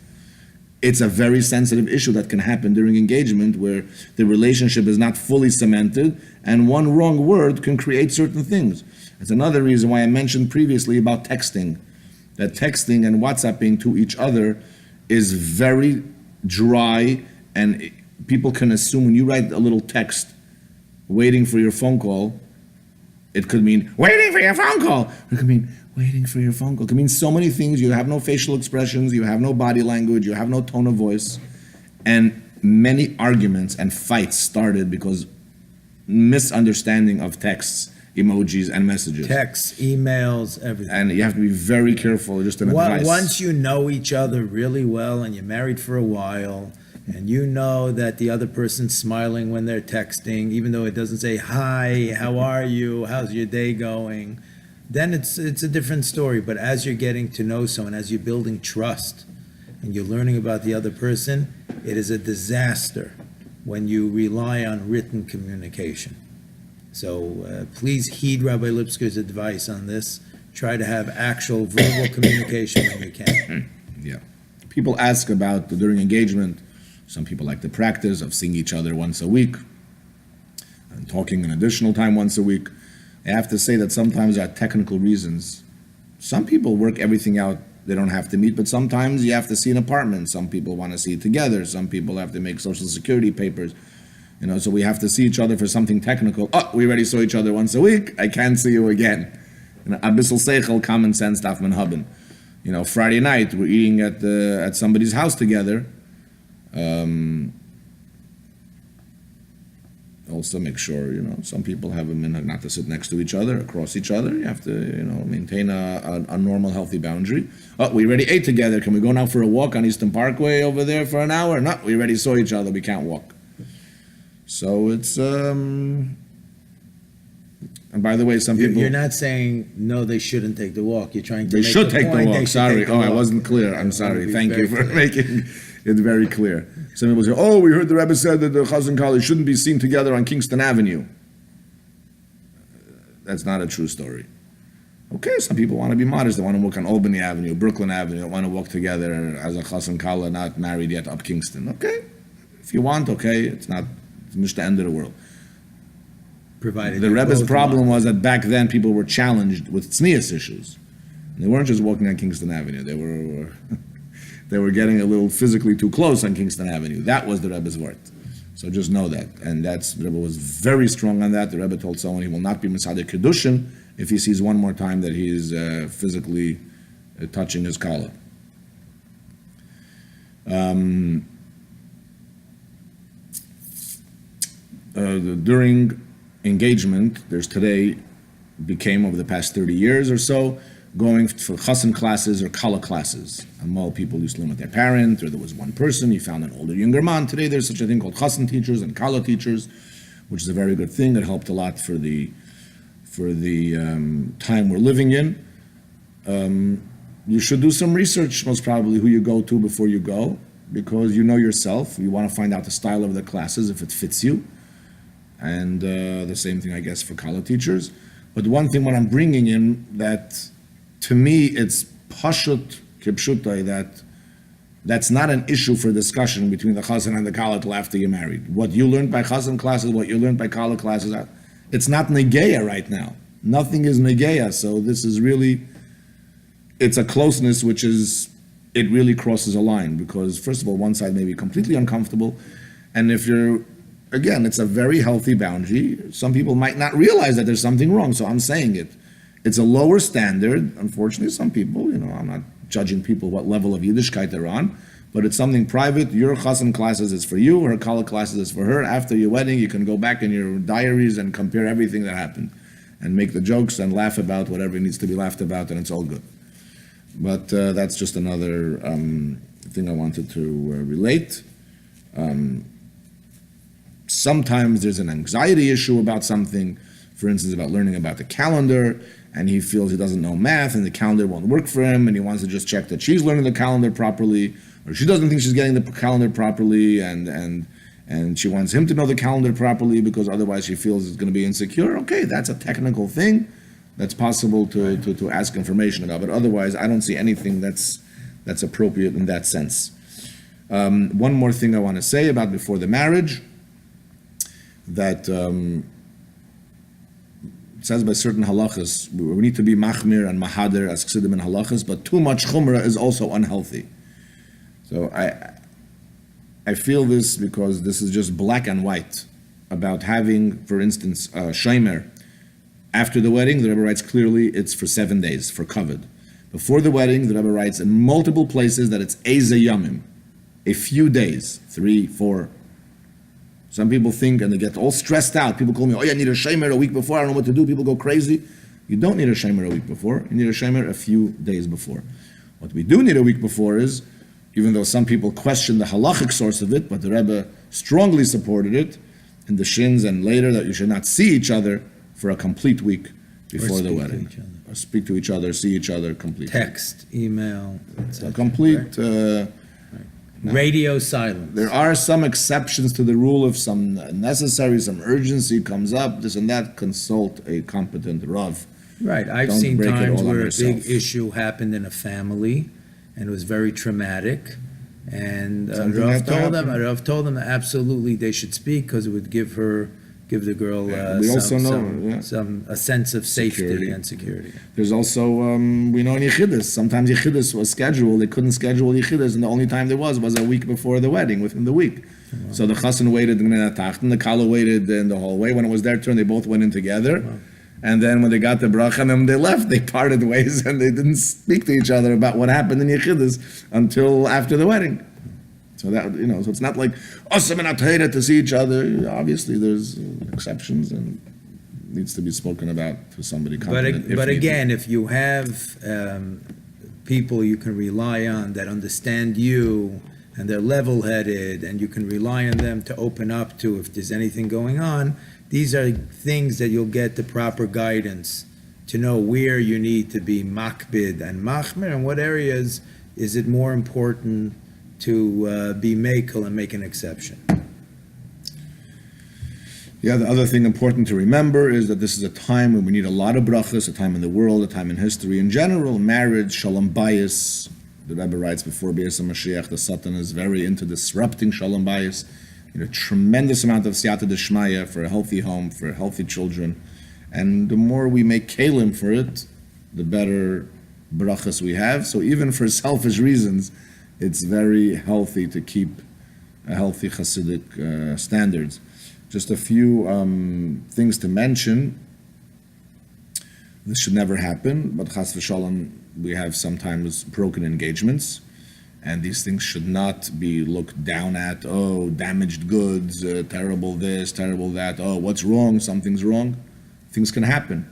It's a very sensitive issue that can happen during engagement, where the relationship is not fully cemented and one wrong word can create certain things. It's another reason why I mentioned previously about texting, that texting and WhatsApping to each other is very dry, and people can assume when you write a little text waiting for your phone call, It could mean waiting for your phone call. It could mean waiting for your phone call. It could mean so many things. You have no facial expressions. You have no body language. You have no tone of voice. And many arguments and fights started because misunderstanding of texts, emojis, and messages. Texts, emails, everything. And you have to be very careful, just an advice. Once you know each other really well and you're married for a while, and you know that the other person's smiling when they're texting, even though it doesn't say, hi, how are you, how's your day going, then it's a different story. But as you're getting to know someone, as you're building trust, and you're learning about the other person, it is a disaster when you rely on written communication. So please heed Rabbi Lipsker's advice on this. Try to have actual verbal communication when you can. Yeah. People ask about during engagement. Some people like the practice of seeing each other once a week and talking an additional time once a week. I have to say that sometimes there are technical reasons. Some people work everything out. They don't have to meet, but sometimes you have to see an apartment. Some people want to see it together. Some people have to make social security papers. So we have to see each other for something technical. Oh, we already saw each other once a week. I can't see you again. Abyssal seichel, common sense, darf man haben. Friday night, we're eating at somebody's house together. Also make sure, some people have a minhag not to sit next to each other, across each other. You have to, maintain a normal, healthy boundary. Oh, we already ate together. Can we go now for a walk on Eastern Parkway over there for an hour? No, we already saw each other. We can't walk. So it's, and by the way, some people... You're not saying, no, they shouldn't take the walk. You're trying to They make should the take point the walk. Sorry. I wasn't clear. I'm I sorry. wanna be Thank you very for clear. making it very clear. Some people say, oh, we heard the Rebbe said that the Chazan Kali shouldn't be seen together on Kingston Avenue. That's not a true story. Okay, some people want to be modest. They want to walk on Albany Avenue, Brooklyn Avenue. They want to walk together as a Chazan Kala, not married yet, up Kingston. Okay, if you want, okay. It's not the end of the world. Provided The you Rebbe's both problem want. was that back then people were challenged with tznius issues. And they weren't just walking on Kingston Avenue. They were they were getting a little physically too close on Kingston Avenue. That was the Rebbe's word. So just know that. And the Rebbe was very strong on that. The Rebbe told someone he will not be Mesadeh Kedushin if he sees one more time that he is physically touching his collar. During engagement, there's today, became over the past 30 years or so, going for chassan classes or kala classes. All people used to learn with their parent, or there was one person, you found an older, younger man. Today there's such a thing called chassan teachers and kala teachers, which is a very good thing. It helped a lot for the time we're living in. You should do some research, most probably, who you go to before you go, because you know yourself. You want to find out the style of the classes, if it fits you. And the same thing, I guess, for kala teachers. But one thing, what I'm bringing in, that to me, it's pashut kipshutai, that's not an issue for discussion between the chazan and the kala till after you're married. What you learned by chazan classes, what you learned by kala classes, it's not negeya right now. Nothing is negeya. So this is really, it's a closeness which is, it really crosses a line, because first of all, one side may be completely uncomfortable, and if you're, again, it's a very healthy boundary. Some people might not realize that there's something wrong, so I'm saying it. It's a lower standard. Unfortunately, some people, I'm not judging people what level of Yiddishkeit they're on, but it's something private. Your chassan classes is for you, her kala classes is for her. After your wedding, you can go back in your diaries and compare everything that happened and make the jokes and laugh about whatever needs to be laughed about, and it's all good. But that's just another thing I wanted to relate. Sometimes there's an anxiety issue about something, for instance, about learning about the calendar, and he feels he doesn't know math and the calendar won't work for him, and he wants to just check that she's learning the calendar properly, or she doesn't think she's getting the calendar properly, and she wants him to know the calendar properly because otherwise she feels it's going to be insecure. Okay, that's a technical thing that's possible to ask information about, but otherwise I don't see anything that's appropriate in that sense. One more thing I want to say about before the marriage, that it says by certain halachas, we need to be machmir and mahader as chsidim and halachas, but too much chumrah is also unhealthy. So I feel this because this is just black and white about having, for instance, shomer After the wedding, the Rebbe writes clearly it's for 7 days, for kavod. Before the wedding, the Rebbe writes in multiple places that it's eze yamim, a few days, 3, 4. Some people think, and they get all stressed out. People call me, I need a shemer a week before, I don't know what to do. People go crazy. You don't need a shemer a week before. You need a shemer a few days before. What we do need a week before is, even though some people question the halachic source of it, but the Rebbe strongly supported it in the shins and later, that you should not see each other for a complete week before the wedding. Or speak to each other, see each other completely. Text, email, A complete... radio silence. There are some exceptions to the rule. If some necessary, some urgency comes up, this and that, consult a competent Rav. Right, I've Don't seen break it times all on where a yourself. big issue happened in a family, and it was very traumatic, and Something Rav had to told them that absolutely they should speak, because it would give the girl we also know, a sense of safety Security. and security. There's also, we know in Yechidus, sometimes Yechidus was scheduled, they couldn't schedule Yechidus, and the only time there was a week before the wedding, within the week. So the chassan waited in the tachten, the kala waited in the hallway. When it was their turn, they both went in together. Wow. And then when they got the bracha, and then they left, they parted ways, and they didn't speak to each other about what happened in Yechidus until after the wedding. So that, so it's not like, awesome and atayra to see each other. Obviously, there's exceptions and needs to be spoken about to somebody competent. But again, if you have people you can rely on that understand you, and they're level-headed, and you can rely on them to open up to if there's anything going on, these are things that you'll get the proper guidance to know where you need to be makbid and machmer, and what areas is it more important to be makel and make an exception. Yeah, the other thing important to remember is that this is a time when we need a lot of brachas, a time in the world, a time in history in general, marriage, shalom bayis. The Rebbe writes before Beis HaMashiach, the Satan is very into disrupting shalom bayis. A tremendous amount of siyata d'shmaya for a healthy home, for healthy children. And the more we make kalim for it, the better brachas we have. So even for selfish reasons, it's very healthy to keep a healthy Hasidic standards. Just a few things to mention. This should never happen, but chas v'shalom, we have sometimes broken engagements, and these things should not be looked down at. Oh, damaged goods, terrible this, terrible that. Oh, what's wrong? Something's wrong. Things can happen,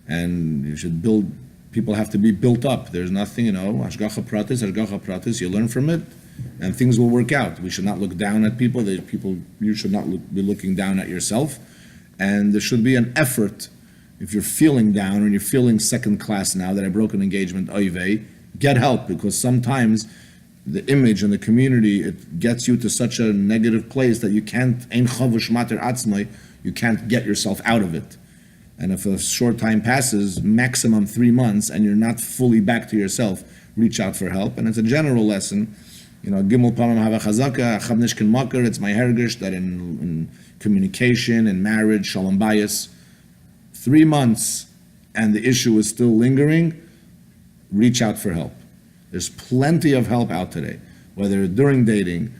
and you should build. People have to be built up. There's nothing, hashgacha pratis. You learn from it, and things will work out. We should not look down at people. You should not be looking down at yourself, and there should be an effort. If you're feeling down and you're feeling second class now that I broke an engagement, oivei, get help, because sometimes the image in the community, it gets you to such a negative place that you can't, ein chavush mater atzmai, you can't get yourself out of it. And if a short time passes, maximum 3 months, and you're not fully back to yourself, reach out for help. And it's a general lesson. Gimel pamam hava chazaka, achab nishkin makar, it's my hergish that in communication, in marriage, shalom bayis, 3 months, and the issue is still lingering, reach out for help. There's plenty of help out today, whether during dating,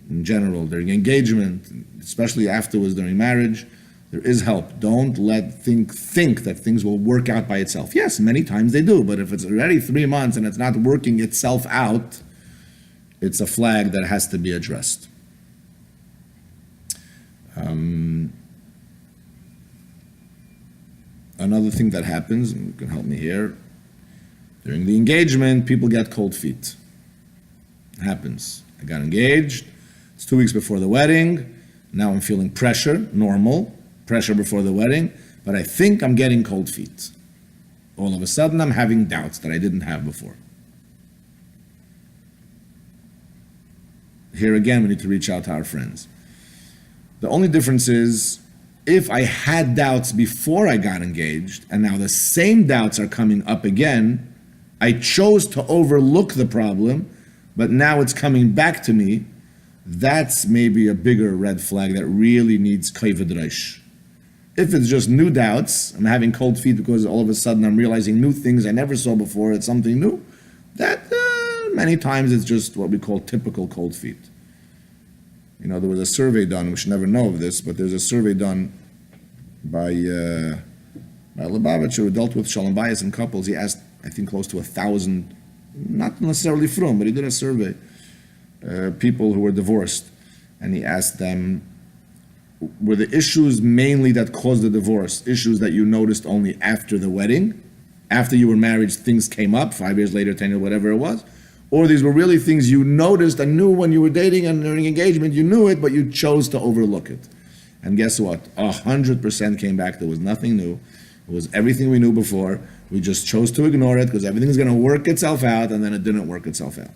in general, during engagement, especially afterwards during marriage. There is help. Don't think that things will work out by itself. Yes, many times they do, but if it's already 3 months and it's not working itself out, it's a flag that has to be addressed. Another thing that happens, and you can help me here, during the engagement, people get cold feet. It happens. I got engaged, it's 2 weeks before the wedding, now I'm feeling pressure, normal, pressure before the wedding, but I think I'm getting cold feet. All of a sudden, I'm having doubts that I didn't have before. Here again, we need to reach out to our friends. The only difference is, if I had doubts before I got engaged, and now the same doubts are coming up again, I chose to overlook the problem, but now it's coming back to me, that's maybe a bigger red flag that really needs kavod reish. If it's just new doubts, I'm having cold feet because all of a sudden I'm realizing new things I never saw before, it's something new, that many times it's just what we call typical cold feet. There was a survey done, we should never know of this, but there's a survey done by Lubavitcher, who dealt with Shalom Bayis and couples, he asked, I think, close to 1,000, not necessarily from, but he did a survey, people who were divorced. And he asked them, were the issues mainly that caused the divorce issues that you noticed only after the wedding? After you were married, things came up, 5 years later, 10 years, whatever it was? Or these were really things you noticed and knew when you were dating and during engagement, you knew it, but you chose to overlook it. And guess what? 100% came back. There was nothing new. It was everything we knew before. We just chose to ignore it because everything's going to work itself out, and then it didn't work itself out.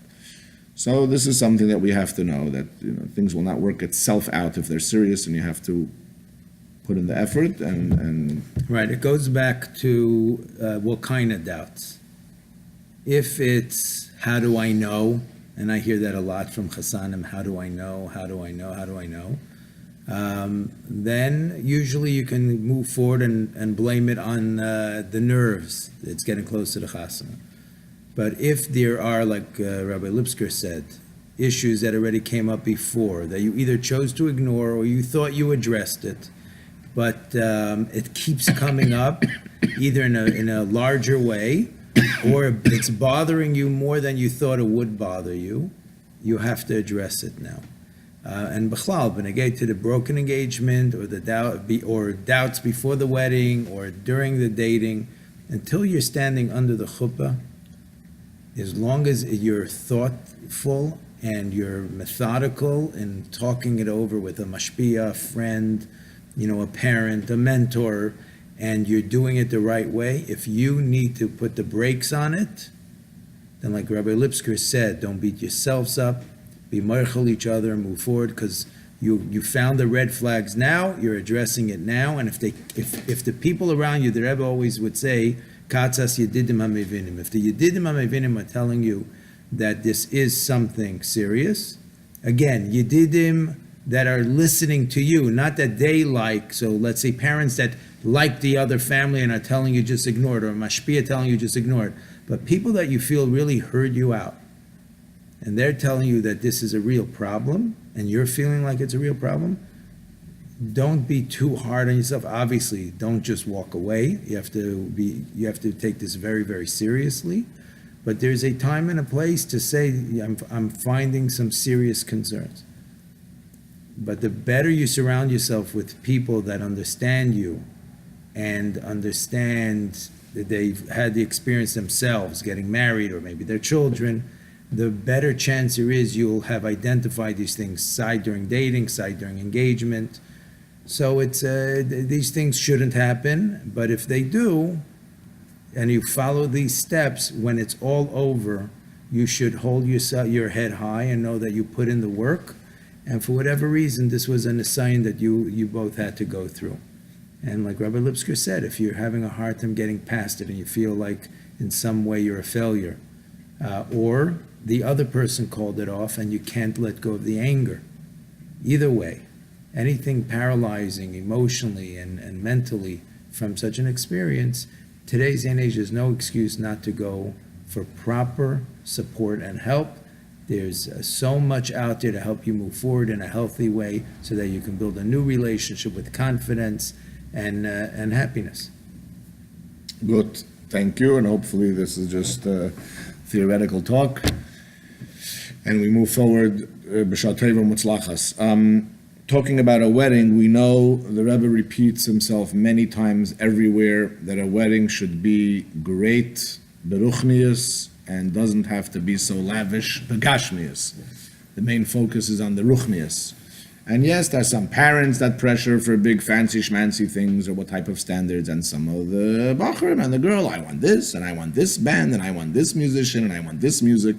So this is something that we have to know, that things will not work itself out if they're serious, and you have to put in the effort and Right, it goes back to what kind of doubts. If it's, how do I know? And I hear that a lot from Chassanim, how do I know, how do I know, how do I know? Then usually you can move forward and blame it on the nerves. It's getting close to the chasana. But if there are, like Rabbi Lipsker said, issues that already came up before, that you either chose to ignore or you thought you addressed it, but it keeps coming up either in a larger way or it's bothering you more than you thought it would bother you, you have to address it now. And b'chlal, benegay to the broken engagement or the doubt or doubts before the wedding or during the dating, until you're standing under the chuppah, as long as you're thoughtful and you're methodical in talking it over with a mashpia, a friend, a parent, a mentor, and you're doing it the right way, if you need to put the brakes on it, then like Rabbi Lipsker said, don't beat yourselves up, be marchel each other, move forward, because you found the red flags now, you're addressing it now, and if the people around you, the Rebbe always would say, Katzas Yedidim HaMevinim, if the Yedidim HaMevinim are telling you that this is something serious, again, Yedidim that are listening to you, not that they like, so let's say parents that like the other family and are telling you just ignore it, or mashpia telling you just ignore it, but people that you feel really heard you out, and they're telling you that this is a real problem, and you're feeling like it's a real problem, don't be too hard on yourself. Obviously, don't just walk away. You have to take this very, very seriously. But there's a time and a place to say, I'm finding some serious concerns. But the better you surround yourself with people that understand you and understand that they've had the experience themselves, getting married or maybe their children, the better chance there is you'll have identified these things, side during dating, side during engagement. So it's these things shouldn't happen, but if they do, and you follow these steps, when it's all over, you should hold your head high and know that you put in the work, and for whatever reason, this was an assignment that you both had to go through. And like Rabbi Lipsker said, if you're having a hard time getting past it and you feel like in some way you're a failure, or the other person called it off and you can't let go of the anger, either way, anything paralyzing emotionally and mentally from such an experience, today's day and age, there's no excuse not to go for proper support and help. There's so much out there to help you move forward in a healthy way so that you can build a new relationship with confidence and happiness. Good, thank you, and hopefully this is just theoretical talk, and we move forward. B'shat tova mutzlachas. Talking about a wedding, we know the Rebbe repeats himself many times everywhere that a wedding should be great, beruchnius, and doesn't have to be so lavish, begashmius. The main focus is on the ruchnius. And yes, there's some parents that pressure for big fancy schmancy things or what type of standards, and some of the bachurim and the girl, I want this, and I want this band, and I want this musician, and I want this music.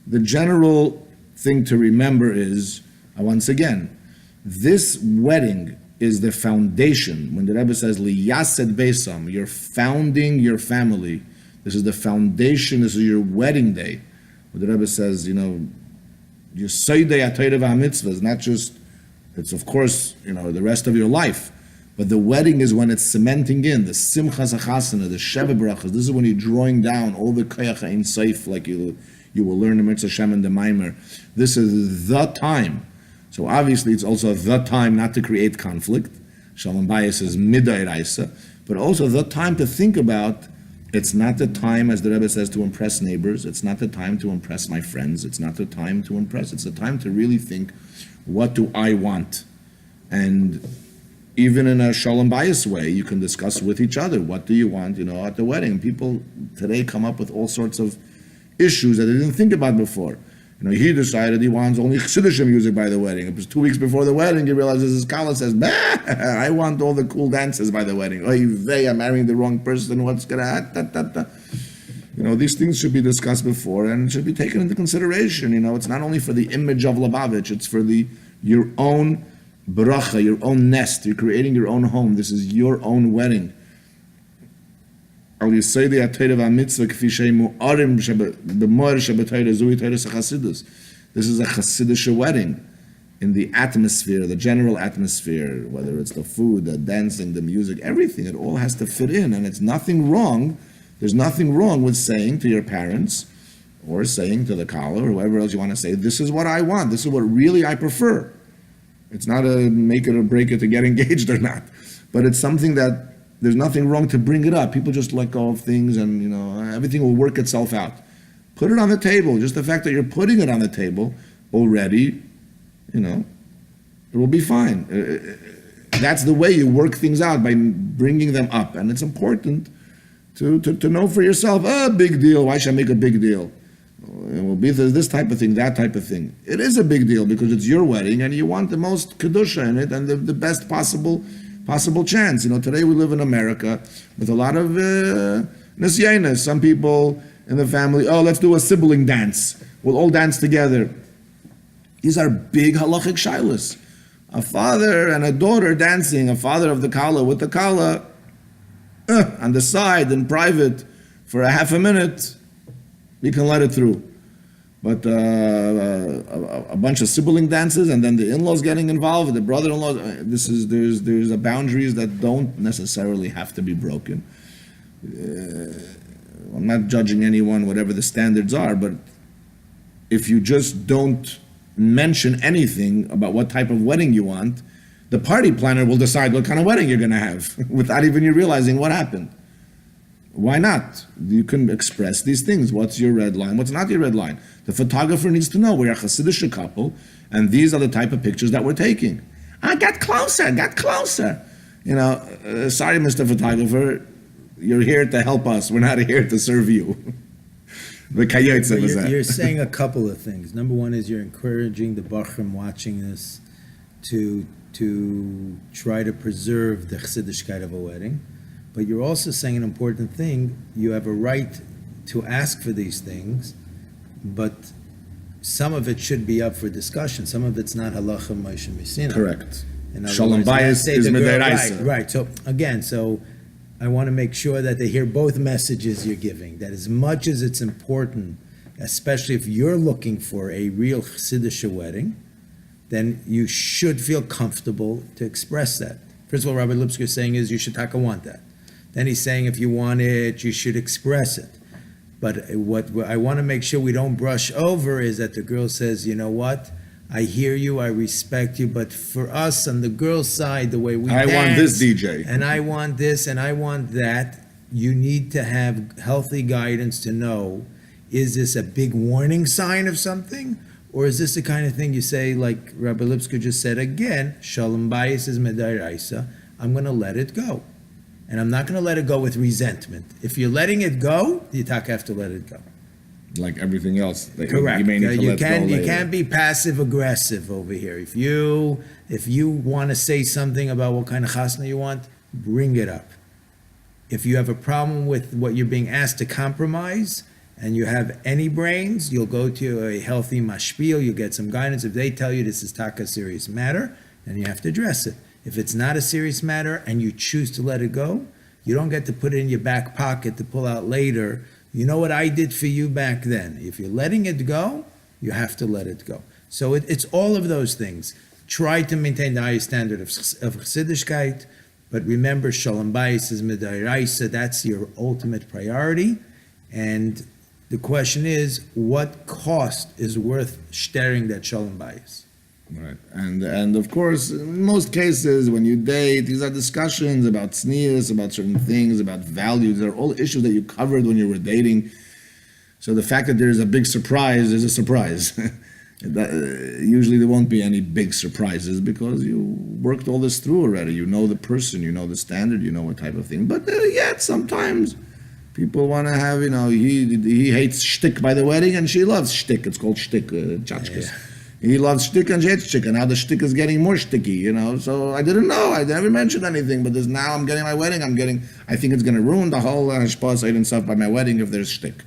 The general thing to remember is, once again, this wedding is the foundation. When the Rebbe says, Liyased Beisam, you're founding your family. This is the foundation, this is your wedding day. When the Rebbe says, your Seidei HaTorah VaHaMitzvah is not just, it's of course, the rest of your life, but the wedding is when it's cementing in, the Simchas HaChasana, the Sheva Brachas. This is when you're drawing down all the Koyach Ein Sof, like you will learn in Mitzvah Sherman the Maimer. This is the time. So obviously it's also the time not to create conflict. Shalom Bayis is midday raisa, but also the time to think about. It's not the time, as the Rebbe says, to impress neighbors. It's not the time to impress my friends. It's not the time to impress. It's the time to really think, what do I want? And even in a shalom bayis way, you can discuss with each other, what do you want, at the wedding. People today come up with all sorts of issues that they didn't think about before. He decided he wants only Chassidish music by the wedding. It was 2 weeks before the wedding, he realizes his kala says, bah, I want all the cool dances by the wedding. Oy vey, I'm marrying the wrong person, what's gonna happen? These things should be discussed before and should be taken into consideration. It's not only for the image of Lubavitch, it's for your own bracha, your own nest. You're creating your own home. This is your own wedding. This is a Chassidish wedding in the atmosphere, the general atmosphere, whether it's the food, the dancing, the music, everything. It all has to fit in, and it's nothing wrong. There's nothing wrong with saying to your parents or saying to the kala or whoever else you want to say, this is what I want. This is what really I prefer. It's not a make it or break it to get engaged or not, but it's something that there's nothing wrong to bring it up. People just let go of things and, everything will work itself out. Put it on the table. Just the fact that you're putting it on the table already, it will be fine. That's the way you work things out, by bringing them up. And it's important to know for yourself, big deal. Why should I make a big deal? It will be this type of thing, that type of thing. It is a big deal because it's your wedding and you want the most kedusha in it and the best possible chance. Today we live in America with a lot of nisyanas. Some people in the family, let's do a sibling dance. We'll all dance together. These are big halachic shilas. A father and a daughter dancing, a father of the kala with the kala, on the side in private for a half a minute, we can let it through. But a bunch of sibling dances and then the in-laws getting involved, the brother-in-laws, there's boundaries that don't necessarily have to be broken. I'm not judging anyone, whatever the standards are, but if you just don't mention anything about what type of wedding you want, the party planner will decide what kind of wedding you're going to have without even you realizing what happened. Why not? You can express these things. What's your red line? What's not your red line? The photographer needs to know we're a Chassidish couple, and these are the type of pictures that we're taking. Get closer. Sorry, Mr. Photographer, you're here to help us. We're not here to serve you. You're saying a couple of things. Number one is you're encouraging the Bachrim watching this to try to preserve the Chassidishkeit of a wedding. But you're also saying an important thing. You have a right to ask for these things, but some of it should be up for discussion. Some of it's not halacha Moshe Messina. Correct. Shalom bayis is mederaisa. Right. So again, I want to make sure that they hear both messages you're giving. That as much as it's important, especially if you're looking for a real Chassidish wedding, then you should feel comfortable to express that. First of all, Rabbi Lipsker is saying is you should want that. Then he's saying if you want it, you should express it. But what I want to make sure we don't brush over is that the girl says, you know what, I hear you, I respect you, but for us on the girl's side, the way we dance, want this DJ. And I want this and I want that, you need to have healthy guidance to know, is this a big warning sign of something? Or is this the kind of thing you say, like Rabbi Lipsker just said again, Shalom bayis is medaraisa, I'm going to let it go. And I'm not going to let it go with resentment. If you're letting it go, you have to let it go. Like everything else. Correct. You may need to let go later. You can't be passive aggressive over here. If you want to say something about what kind of chasna you want, bring it up. If you have a problem with what you're being asked to compromise, and you have any brains, you'll go to a healthy mashpil, you'll get some guidance. If they tell you this is taka serious matter, then you have to address it. If it's not a serious matter and you choose to let it go, you don't get to put it in your back pocket to pull out later. You know what I did for you back then. If you're letting it go, you have to let it go. So it's all of those things. Try to maintain the highest standard of Chassidishkeit, but remember, Shalom bayis is medaraisa. That's your ultimate priority. And the question is, what cost is worth sharing that Shalom bayis? Right, and of course, in most cases, when you date, these are discussions about tznius, about certain things, about values. They're all issues that you covered when you were dating. So the fact that there is a big surprise is a surprise. Usually there won't be any big surprises because you worked all this through already. You know the person, you know the standard, you know what type of thing. But yet sometimes people want to have, he hates shtick by the wedding and she loves shtick. It's called shtick, tchotchkes. Yeah. He loves shtick and she hates shtick, and now the shtick is getting more sticky, So I didn't know. I never mentioned anything, but now I'm getting my wedding. I think it's going to ruin the whole hashpah and stuff by my wedding if there's shtick.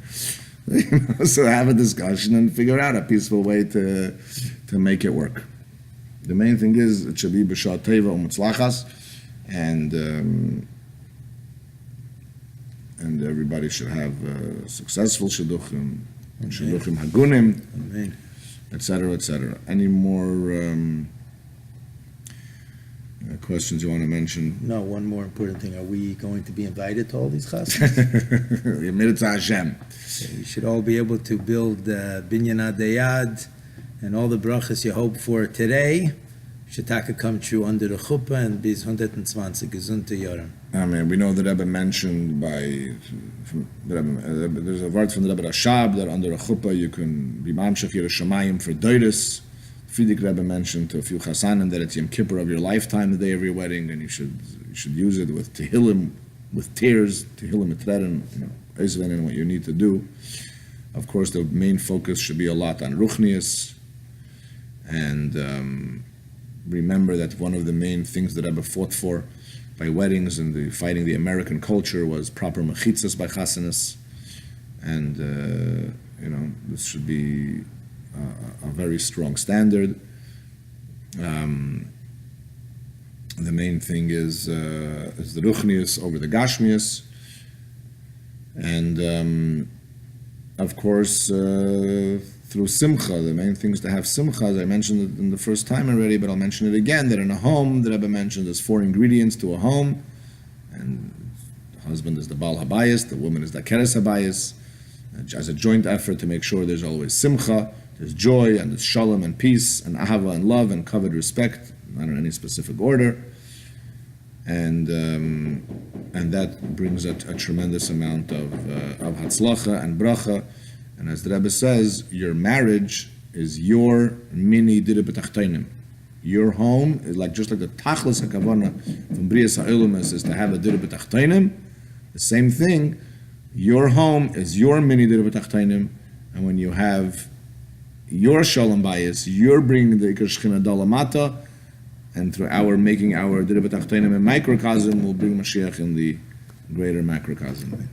So have a discussion and figure out a peaceful way to make it work. The main thing is it should be b'shah teva u'mutzlachas, and everybody should have successful shidduchim, shidduchim hagunim, Amen. etc., etc. Any more questions you want to mention? No, one more important thing. Are we going to be invited to all these chasnas? Yemitzah Hashem. You should all be able to build binyan adayad and all the brachas you hope for today should come true under the chuppah and bis 120 gesunte Jahren. I mean, we know the Rebbe mentioned there's a word from the Rebbe Rashab that under a chuppah you can be mamshach Yerushalayim for doiris. Friedrich Rebbe mentioned to a few chasanim that it's Yom Kippur of your lifetime, the day of your wedding, and you should use it with tehillim, with tears, tehillim etrerin, and what you need to do. Of course, the main focus should be a lot on ruchnius, and remember that one of the main things that Rebbe fought for by weddings and fighting the American culture was proper mechitzas by chasanas, and this should be a very strong standard. The main thing is the ruchnius over the gashmius, and of course through simcha. The main thing is to have simcha, as I mentioned it in the first time already, but I'll mention it again, that in a home, the Rebbe mentioned there's 4 ingredients to a home, and the husband is the Baal Habayis, the woman is the Keres Habayis, as a joint effort to make sure there's always simcha, there's joy, and there's shalom and peace, and ahava and love, and covered respect, not in any specific order, and that brings a tremendous amount of hatzlacha and bracha. And as the Rebbe says, your marriage is your mini dira b'tachtainim. Your home is just like the tachlis hakavana from Brias Ha'olam is to have a dira b'tachtainim. The same thing, your home is your mini dira b'tachtainim, and when you have your shalom bayis, you're bringing the ikar shechina dalamata, and through making our dira b'tachtainim a microcosm, will bring Mashiach in the greater macrocosm.